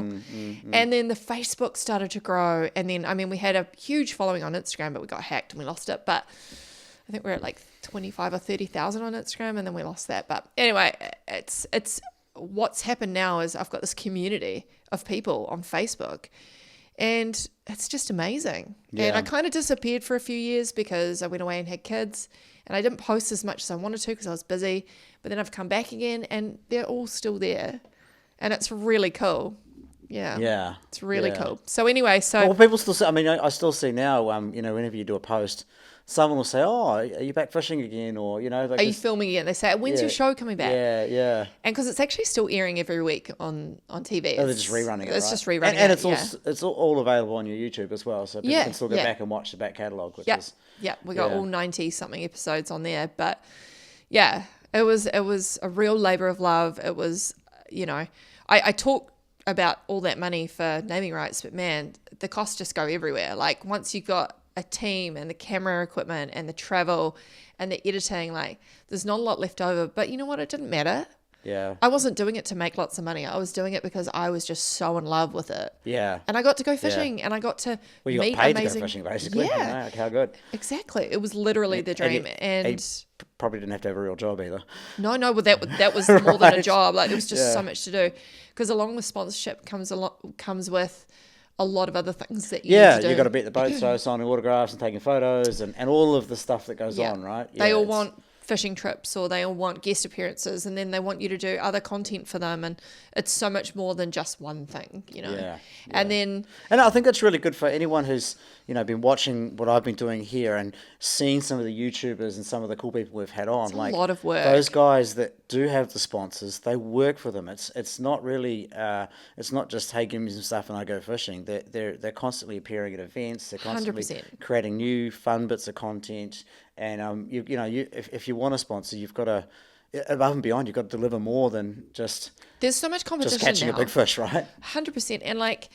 And then the Facebook started to grow, and then we had a huge following on Instagram, but we got hacked and we lost it. But I think we're at like 25 or 30,000 on Instagram, and then we lost that. But anyway, it's what's happened now is I've got this community of people on Facebook, and it's just amazing. And I kind of disappeared for a few years because I went away and had kids, and I didn't post as much as I wanted to because I was busy. But then I've come back again, and they're all still there, and it's really cool. Yeah, it's really cool. So anyway, well, people still say, I still see now, whenever you do a post, someone will say, "Oh, are you back fishing again?" Or like, Are you filming again? They say, when's your show coming back? Yeah, yeah. And because it's actually still airing every week on TV. Oh, they're just rerunning it, It's right? just rerunning and it, it's all available on your YouTube as well, so people can still go back and watch the back catalogue, which is... Yeah, we got all 90-something episodes on there. But, yeah, it was a real labour of love. It was, I talk about all that money for naming rights, but, man, the costs just go everywhere. Like, once you've got a team and the camera equipment and the travel and the editing, like, there's not a lot left over. But you know what? It didn't matter. Yeah. I wasn't doing it to make lots of money. I was doing it because I was just so in love with it. Yeah. And I got to go fishing and I got to you meet got paid amazing... to go fishing, basically. Yeah. Like, how good. Exactly. It was literally the dream. And you probably didn't have to have a real job either. No, well, that was more than a job. Like, there was just so much to do. Because along with sponsorship comes with a lot of other things that you need to do. You got to be at the boat show, signing autographs and taking photos and all of the stuff that goes on, right? Yeah, they all want fishing trips, or they all want guest appearances, and then they want you to do other content for them, and it's so much more than just one thing, And I think that's really good for anyone who's been watching what I've been doing here and seen some of the YouTubers and some of the cool people we've had on. It's a lot of work. Those guys that do have the sponsors, they work for them. It's not really it's not just, hey, give me some stuff and I go fishing. They're constantly appearing at events. They're constantly 100%. creating new fun bits of content. And if you want a sponsor, you've got to, above and beyond, you've got to deliver more than just... There's so much competition just catching now. a big fish, right? 100%. And like,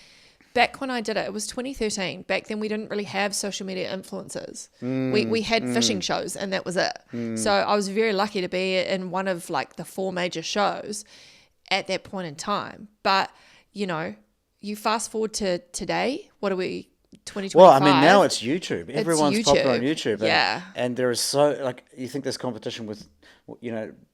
back when I did it was 2013. Back then we didn't really have social media influencers. We had fishing shows and that was it. So I was very lucky to be in one of like the 4 major shows at that point in time. But, you fast forward to today, what are we... 2025. Well, I mean, now it's YouTube. Everyone's popular on YouTube. And, and there is so, like, you think there's competition with,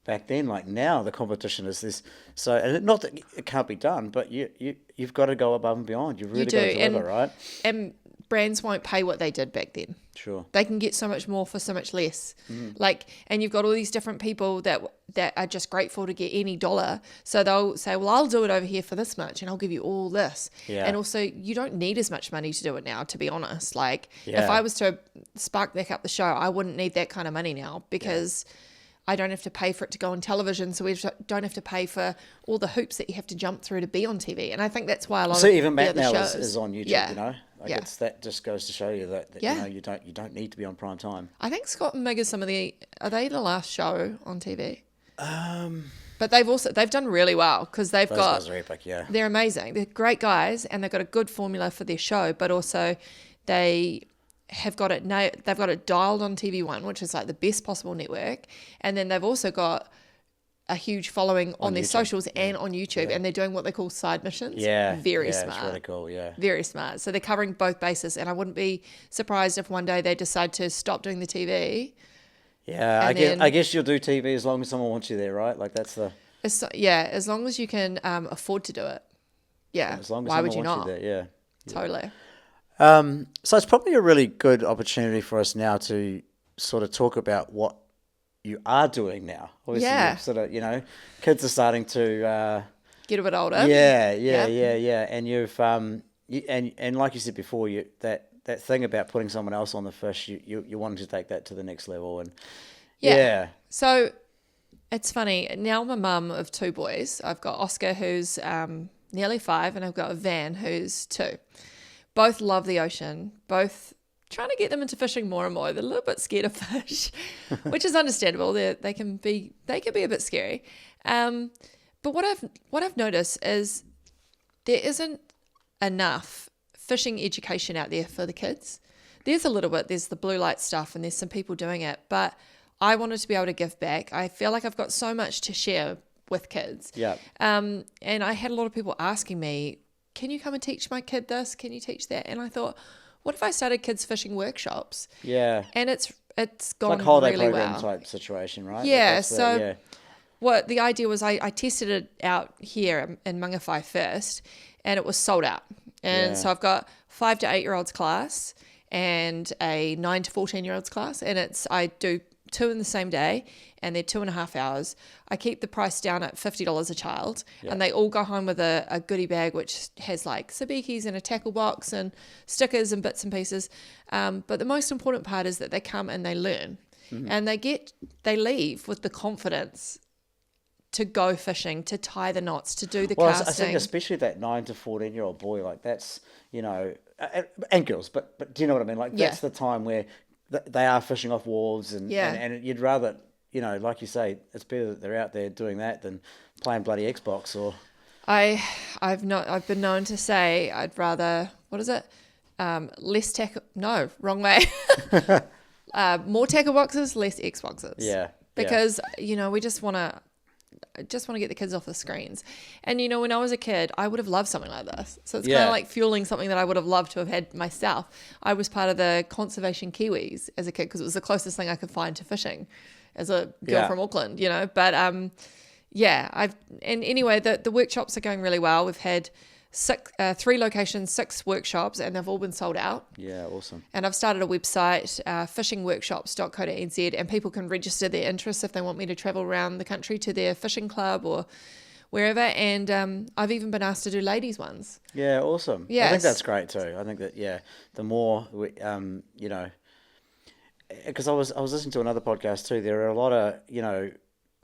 back then, like now the competition is this. So, and not that it can't be done, but you've got to go above and beyond. You've really got to deliver, right? And brands won't pay what they did back then. Sure. They can get so much more for so much less. Like, and you've got all these different people that are just grateful to get any dollar. So they'll say, well, I'll do it over here for this much and I'll give you all this. Yeah. And also you don't need as much money to do it now, to be honest. Like if I was to spark back up the show, I wouldn't need that kind of money now because I don't have to pay for it to go on television. So we don't have to pay for all the hoops that you have to jump through to be on TV. And I think that's why a lot of even Matt the now shows is on YouTube, Yeah. That just goes to show you that you don't need to be on prime time. I think Scott and Mig are they the last show on TV? But they've done really well because those guys are epic, they're amazing. They're great guys and they've got a good formula for their show, but also they've got it dialed on TV1, which is like the best possible network, and then they've also got a huge following on their YouTube. Socials and on YouTube, and they're doing what they call side missions. Very smart. It's really cool. Very smart. So they're covering both bases, and I wouldn't be surprised if one day they decide to stop doing the TV. Yeah, I guess you'll do TV as long as someone wants you there, right? Like that's the... as long as you can afford to do it. Yeah, as long as why would someone you wants not? you there, Totally. So it's probably a really good opportunity for us now to sort of talk about what you are doing now. Obviously, you've sort of, kids are starting to... get a bit older. Yeah. And you've... and like you said before, that thing about putting someone else on the fish, you wanted to take that to the next level. And So it's funny. Now I'm a mum of 2 boys. I've got Oscar, who's nearly 5, and I've got Van, who's 2. Both love the ocean. Both trying to get them into fishing more and more. They're a little bit scared of fish, which is understandable. They can be a bit scary. But what I've noticed is there isn't enough fishing education out there for the kids. There's a little bit. There's the blue light stuff, and there's some people doing it. But I wanted to be able to give back. I feel like I've got so much to share with kids. Yeah. And I had a lot of people asking me, can you come and teach my kid this? Can you teach that? And I thought, what if I started kids fishing workshops? Yeah. And it's gone like holiday really program well. type situation, right? Yeah. Like what the idea was, I tested it out here in Mangawhai first, and it was sold out. And so I've got 5 to 8 year olds class and a 9 to 14 year olds class, and I do two in the same day, and they're 2.5 hours. I keep the price down at $50 a child, and they all go home with a goodie bag which has like sabikis and a tackle box and stickers and bits and pieces. But the most important part is that they come and they learn, and they leave with the confidence to go fishing, to tie the knots, to do the casting. I think especially that 9 to 14-year-old boy, like that's, you know, and girls, but do you know what I mean? Like that's the time where they are fishing off wharves, and you'd rather, you know, like you say, it's better that they're out there doing that than playing bloody Xbox or. I've been known to say I'd rather, what is it? Less tackle. No, wrong way. More tackle boxes, less Xboxes. Yeah. Because you know we just want to get the kids off the screens. And, you know, when I was a kid, I would have loved something like this. So it's kind of like fueling something that I would have loved to have had myself. I was part of the Conservation Kiwis as a kid because it was the closest thing I could find to fishing as a girl from Auckland, you know. But, anyway, the workshops are going really well. We've had 3 locations, 6 workshops, and they've all been sold out. Yeah, awesome. And I've started a website, fishingworkshops.co.nz, and people can register their interest if they want me to travel around the country to their fishing club or wherever. And I've even been asked to do ladies' ones. Yeah, awesome. Yes. I think that's great too. I think that, the more, you know, because I was listening to another podcast too. There are a lot of, you know,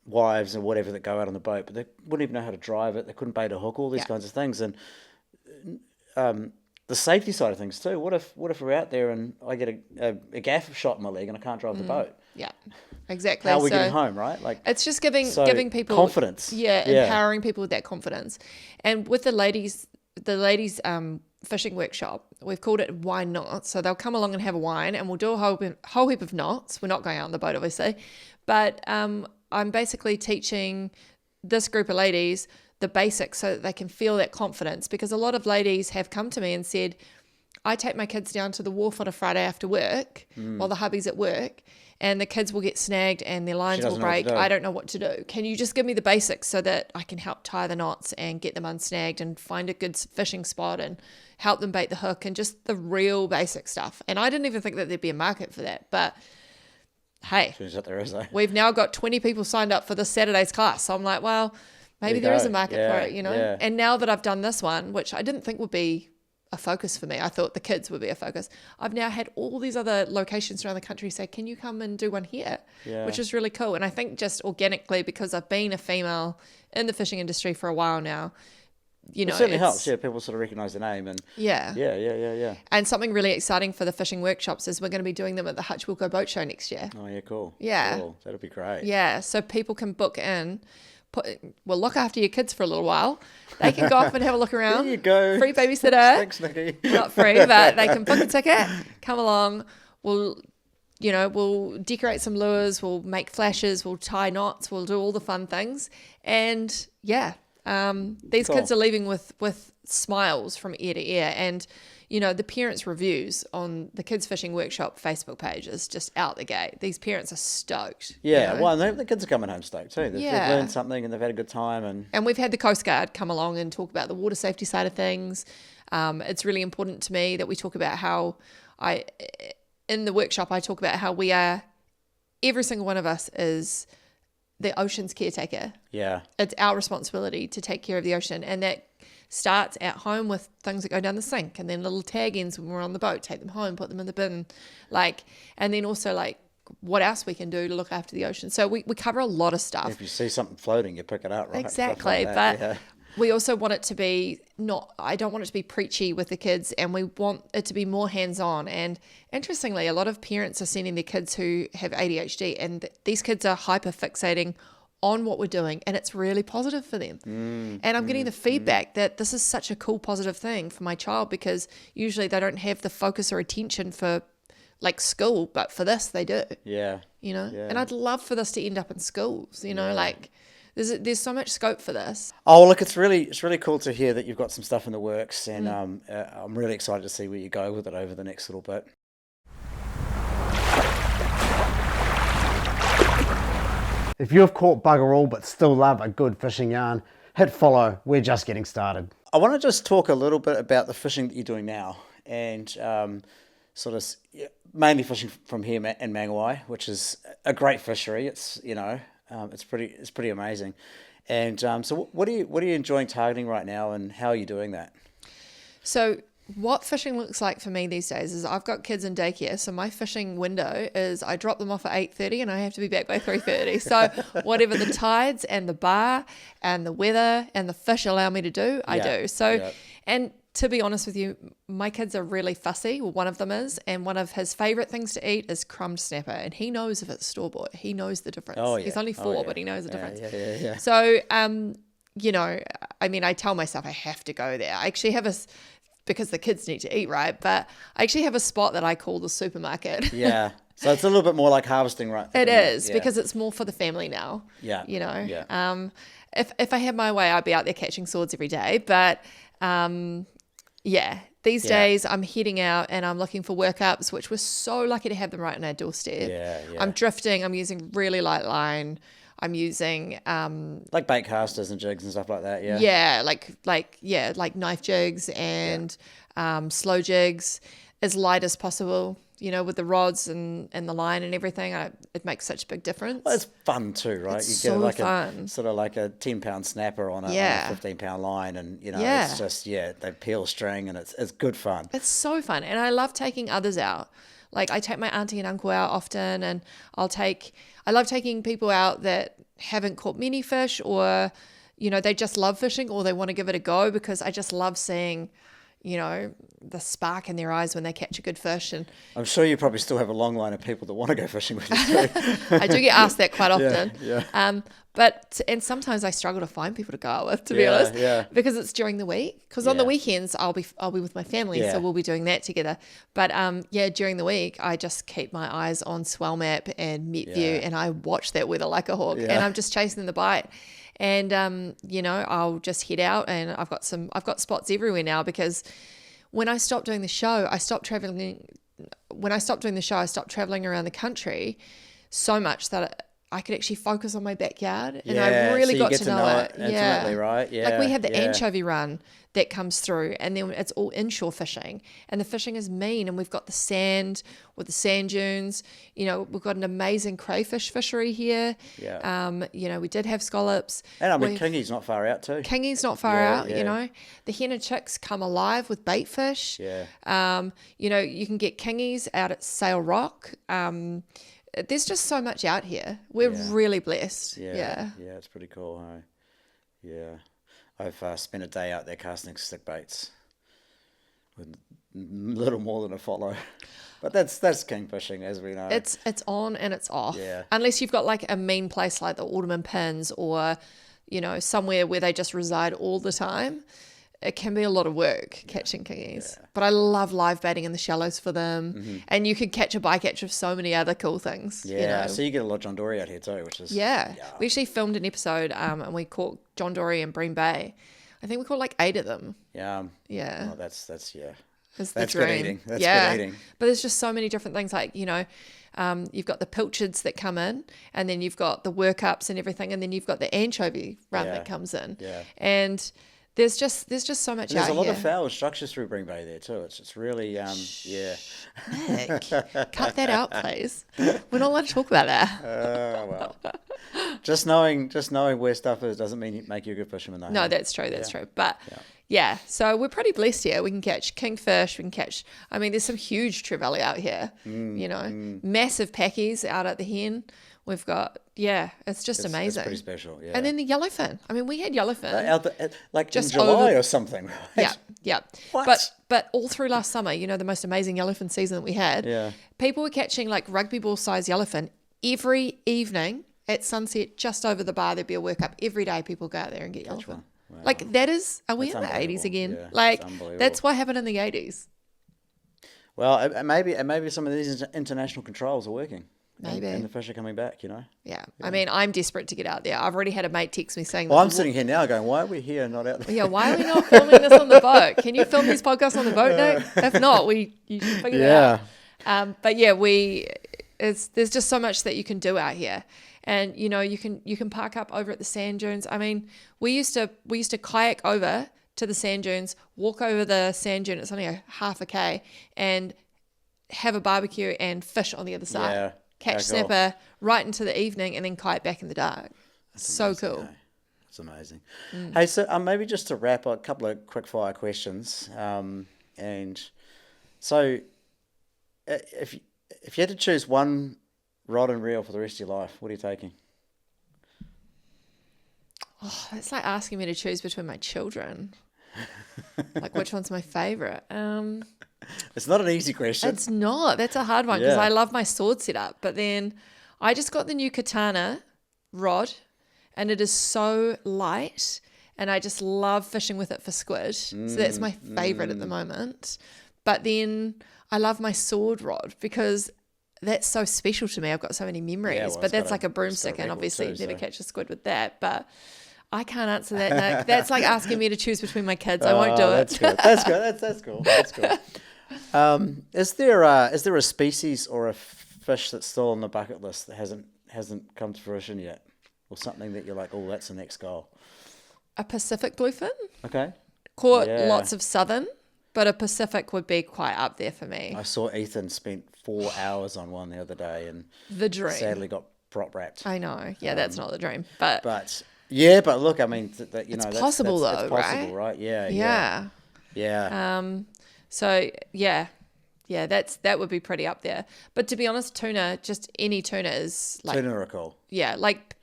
wives and whatever that go out on the boat, but they wouldn't even know how to drive it. They couldn't bait a hook, all these kinds of things. And the safety side of things too. What if we're out there and I get a gaff shot in my leg and I can't drive the boat? Yeah, exactly. How are we getting home, right? Like it's just giving people confidence. Empowering people with that confidence. And with the ladies fishing workshop, we've called it Wine Not. So they'll come along and have a wine, and we'll do a whole heap of knots. We're not going out on the boat, obviously, but I'm basically teaching this group of ladies the basics so that they can feel that confidence, because a lot of ladies have come to me and said, I take my kids down to the wharf on a Friday after work while the hubby's at work, and the kids will get snagged and their lines will break. I don't know what to do. Can you just give me the basics so that I can help tie the knots and get them unsnagged and find a good fishing spot and help them bait the hook and just the real basic stuff? And I didn't even think that there'd be a market for that, but hey, we've now got 20 people signed up for this Saturday's class. So I'm like, well, maybe there is a market for it, you know? Yeah. And now that I've done this one, which I didn't think would be a focus for me, I thought the kids would be a focus. I've now had all these other locations around the country say, can you come and do one here? Yeah. Which is really cool. And I think just organically, because I've been a female in the fishing industry for a while now, you know, it certainly helps. Yeah, people sort of recognise the name, and yeah. And something really exciting for the fishing workshops is we're going to be doing them at the Hutch Wilco Boat Show next year. Oh yeah, cool. Yeah, cool. That'll be great. Yeah, so people can book in. Look after your kids for a little while. They can go off and have a look around. There you go. Free babysitter. Thanks, Nicky. Not free, but they can book a ticket, come along. We'll decorate some lures. We'll make flashes. We'll tie knots. We'll do all the fun things. And these kids are leaving with smiles from ear to ear. And, you know, the parents' reviews on the Kids Fishing Workshop Facebook page is just out the gate. These parents are stoked. Yeah, you know? Well, and the kids are coming home stoked too. They've learned something and they've had a good time. And we've had the Coast Guard come along and talk about the water safety side of things. It's really important to me that we talk about how in the workshop, I talk about how we are, every single one of us is the ocean's caretaker. Yeah. It's our responsibility to take care of the ocean. And that starts at home with things that go down the sink, and then little tag ends when we're on the boat, take them home, put them in the bin, and then also what else we can do to look after the ocean. So we cover a lot of stuff. If you see something floating, you pick it up, right? Exactly. But we also want it to be I don't want it to be preachy with the kids, and we want it to be more hands-on. And interestingly, a lot of parents are sending their kids who have ADHD, and these kids are hyper fixating on what we're doing, and it's really positive for them. And I'm getting the feedback that this is such a cool, positive thing for my child, because usually they don't have the focus or attention for school, but for this they do. Yeah. You know? Yeah. And I'd love for this to end up in schools, you know, there's so much scope for this. Oh, look, it's really cool to hear that you've got some stuff in the works, and I'm really excited to see where you go with it over the next little bit. If you've caught bugger all but still love a good fishing yarn, hit follow. We're just getting started. I want to just talk a little bit about the fishing that you're doing now. And sort of mainly fishing from here in Mangawai, which is a great fishery. It's it's pretty amazing. And so what are you enjoying targeting right now, and how are you doing that? So what fishing looks like for me these days is I've got kids in daycare, so my fishing window is I drop them off at 8:30 and I have to be back by 3:30. So whatever the tides and the bar and the weather and the fish allow me to do, I do. So, and to be honest with you, my kids are really fussy. Well, one of them is, and one of his favorite things to eat is crumbed snapper, and he knows if it's store-bought. He knows the difference. Oh, yeah. He's only 4, but he knows the difference. Yeah. So, you know, I mean, I tell myself I have to go there. I actually have because the kids need to eat, right? But I actually have a spot that I call the supermarket. Yeah. So it's a little bit more like harvesting, right? It is, because it's more for the family now. Yeah. You know, Yeah. If I had my way, I'd be out there catching swords every day. But these days I'm heading out and I'm looking for workups, which we're so lucky to have them right on our doorstep. Yeah. I'm drifting. I'm using really light line. I'm using like bait casters and jigs and stuff like that. Yeah. Yeah, like knife jigs and slow jigs, as light as possible. You know, with the rods and the line and everything, it makes such a big difference. Well, it's fun too, right? It's you get so like fun. a sort of like a 10-pound snapper on a 15-pound line, and it's just they peel string, and it's good fun. It's so fun, and I love taking others out. Like I take my auntie and uncle out often, and I love taking people out that haven't caught many fish, or they just love fishing, or they want to give it a go, because I just love seeing the spark in their eyes when they catch a good fish. And I'm sure you probably still have a long line of people that want to go fishing with you too. I do get asked that quite often. Yeah. And sometimes I struggle to find people to go out with, to be honest, because it's during the week. Because on the weekends I'll be with my family, so we'll be doing that together. But during the week I just keep my eyes on Swell Map and MetView, and I watch that weather like a hawk, and I'm just chasing the bite. And I'll just head out, and I've got spots everywhere now, because when I stopped doing the show, I stopped traveling. When I stopped doing the show, I stopped traveling around the country so much that I could actually focus on my backyard, and I really got to know it. Intimately, right? Yeah. Like we have the anchovy run that comes through, and then it's all inshore fishing, and the fishing is mean, and we've got the sand with the sand dunes. We've got an amazing crayfish fishery here. Yeah. We did have scallops. And I mean, Kingi's not far out too. Kingi's not far out. The hen and chicks come alive with bait fish. Yeah. You can get kingies out at Sail Rock. There's just so much out here. We're really blessed. Yeah, it's pretty cool, huh? Yeah. I've spent a day out there casting stick baits with little more than a follow. But that's king fishing, as we know. It's on and it's off. Yeah. Unless you've got like a mean place like the Alderman Pins, or, somewhere where they just reside all the time. It can be a lot of work catching kingies. Yeah. But I love live baiting in the shallows for them. Mm-hmm. And you could catch a bycatch of so many other cool things. Yeah, so you get a lot of John Dory out here too, which is... Yeah. We actually filmed an episode and we caught John Dory in Bream Bay. I think we caught like 8 of them. Yeah. Yeah. Oh, that's It's the that's dream. Good eating. That's good eating. But there's just so many different things, like, you've got the pilchards that come in, and then you've got the workups and everything, and then you've got the anchovy run that comes in. Yeah. And... There's just so much out here. There's a lot of foul structures through Bream Bay there too. It's really Nick, cut that out, please. We're not allowed to talk about that. Well, just knowing where stuff is doesn't mean make you a good fisherman, though. No, that's true. That's true. But so we're pretty blessed here. We can catch kingfish. We can catch. I mean, there's some huge trevally out here. Massive packies out at the hen. We've got, it's amazing. It's pretty special, yeah. And then the yellowfin. I mean, we had yellowfin. Like just in July or something, right? Yeah. What? But all through last summer, the most amazing yellowfin season that we had, people were catching like rugby ball size yellowfin every evening at sunset just over the bar. There'd be a workup every day. People go out there and get yellowfin. Wow. Like that is, are we in the 80s again? Yeah, like that's what happened in the 80s. Well, maybe some of these international controls are working. Maybe. And the fish are coming back, Yeah. I mean, I'm desperate to get out there. I've already had a mate text me saying... Well, I'm sitting here now going, why are we here and not out there? Yeah, why are we not filming this on the boat? Can you film these podcasts on the boat, Nick? If not, you should figure it out. But yeah, there's just so much that you can do out here. And, you can park up over at the sand dunes. I mean, we used to kayak over to the sand dunes, walk over the sand dune. It's only a half a K, and have a barbecue and fish on the other side. Yeah. Catch Cool. snapper right into the evening and then kite back in the dark. So Amazing, cool. eh? It's amazing. Hey, so maybe just to wrap up, a couple of quick fire questions. And so, if you had to choose one rod and reel for the rest of your life, what are you taking? Oh, it's like asking me to choose between my children. Like, which one's my favorite? It's not an easy question. It's not. That's a hard one because Yeah. I love my sword setup. But then I just got the new katana rod and it is so light and I just love fishing with it for squid. So that's my favorite at the moment. But then I love my sword rod because that's so special to me. I've got so many memories. Yeah, well, but it's that's got like a- a broomstick it's got a and record obviously too, you'd never so. catch a squid with that. But I can't answer that, Nick. That's like asking me to choose between my kids. I won't do it. That's good. That's good. That's cool. That's cool. Is there a species or a fish that's still on the bucket list that hasn't come to fruition yet, or something that you're like, oh, that's the next goal? A Pacific bluefin. Okay. Caught Yeah. lots of southern, but a Pacific would be quite up there for me. I saw Ethan spent 4 hours on one the other day and The dream. sadly got prop wrapped. I know. Yeah, that's not the dream. But But yeah, but look, I mean, It's possible though, it's possible, right? right? Yeah. yeah. So yeah, that would be pretty up there. But to be honest, tuna, just any tuna is like Tuna are cool. yeah, like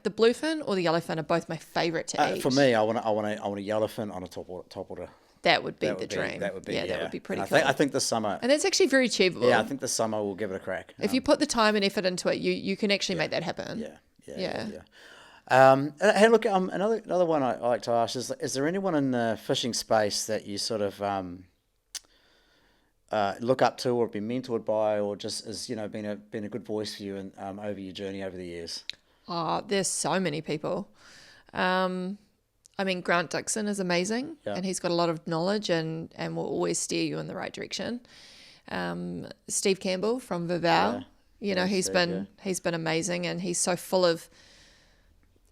the bluefin or the yellowfin are both my favorite to eat. For me, I want a yellowfin on a top water. that would be That the would be- dream. That would be that would be pretty And cool. I think this summer. And that's actually very achievable. Yeah, I think this summer we'll give it a crack. if you put the time and effort into it, you can actually make that happen. Yeah. Hey, look, another one I like to ask is there anyone in the fishing space that you sort of look up to or been mentored by, or just has been a good voice for you and over your journey over the years? Oh, there's so many people. I mean, Grant Dixon is amazing, Yeah. and he's got a lot of knowledge and will always steer you in the right direction. Steve Campbell from Vava'u, he's been amazing, and he's so full of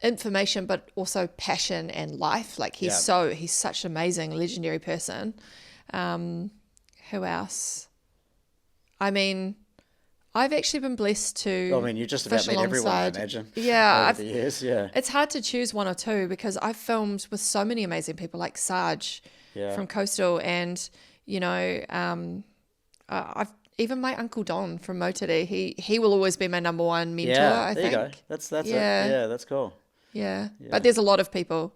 information, but also passion and life. Like he's such an amazing, legendary person. Who else? I mean, I've actually been blessed to. I mean, you just about fish met everyone, I alongside- imagine. Yeah, over the years, yeah. It's hard to choose one or two because I've filmed with so many amazing people like Sarge from Coastal, and I've even my Uncle Don from Motiti. He will always be my number one mentor. Yeah, I there think. you go. That's it. Yeah. Yeah, that's cool. Yeah. But there's a lot of people,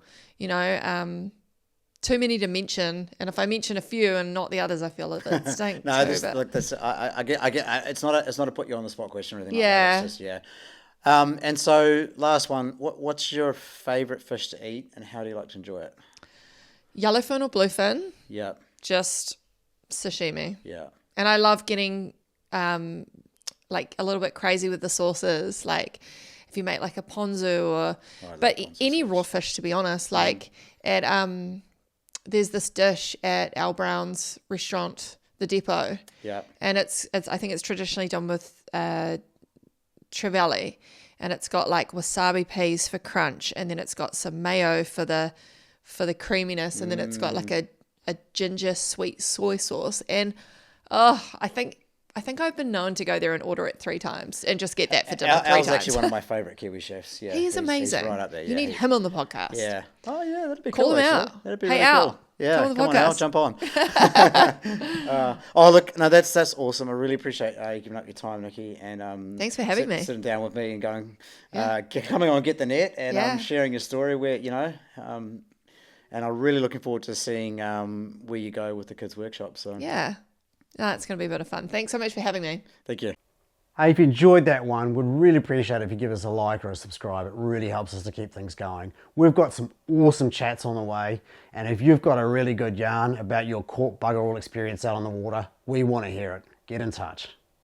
too many to mention. And if I mention a few and not the others, I feel a bit stink. No, too, this, but- look, this I get. It's not a put you on the spot question or anything. Yeah. Like that. It's just and so last one, what's your favourite fish to eat, and how do you like to enjoy it? Yellowfin or bluefin, Yeah, just sashimi. yeah. And I love getting like a little bit crazy with the sauces, like if you make like a ponzu or but any raw fish, to be honest. Like at there's this dish at Al Brown's restaurant, the Depot. Yeah. And it's I think it's traditionally done with trevally, and it's got like wasabi peas for crunch, and then it's got some mayo for the creaminess, and then it's got like a ginger sweet soy sauce. And I think I've been known to go there and order it 3 times and just get that for dinner 3 Al's times. actually one of my favourite Kiwi chefs. Yeah, He's amazing. He's right up there. You need him on the podcast. Yeah. Oh yeah, that'd be Call cool. him actually. out. That'd be Hey, really Al, cool. Yeah, come on the on, Al, podcast. jump on. Look, no, that's awesome. I really appreciate you giving up your time, Nicky, and Thanks for having me. sitting down with me and going, coming on Get the Net, and sharing your story. Where and I'm really looking forward to seeing where you go with the kids' workshop. So Yeah. No, it's going to be a bit of fun. Thanks so much for having me. thank you. Hey, if you enjoyed that one, we'd really appreciate it if you give us a like or a subscribe. It really helps us to keep things going. We've got some awesome chats on the way, and if you've got a really good yarn about your caught bugger all experience out on the water, we want to hear it. Get in touch.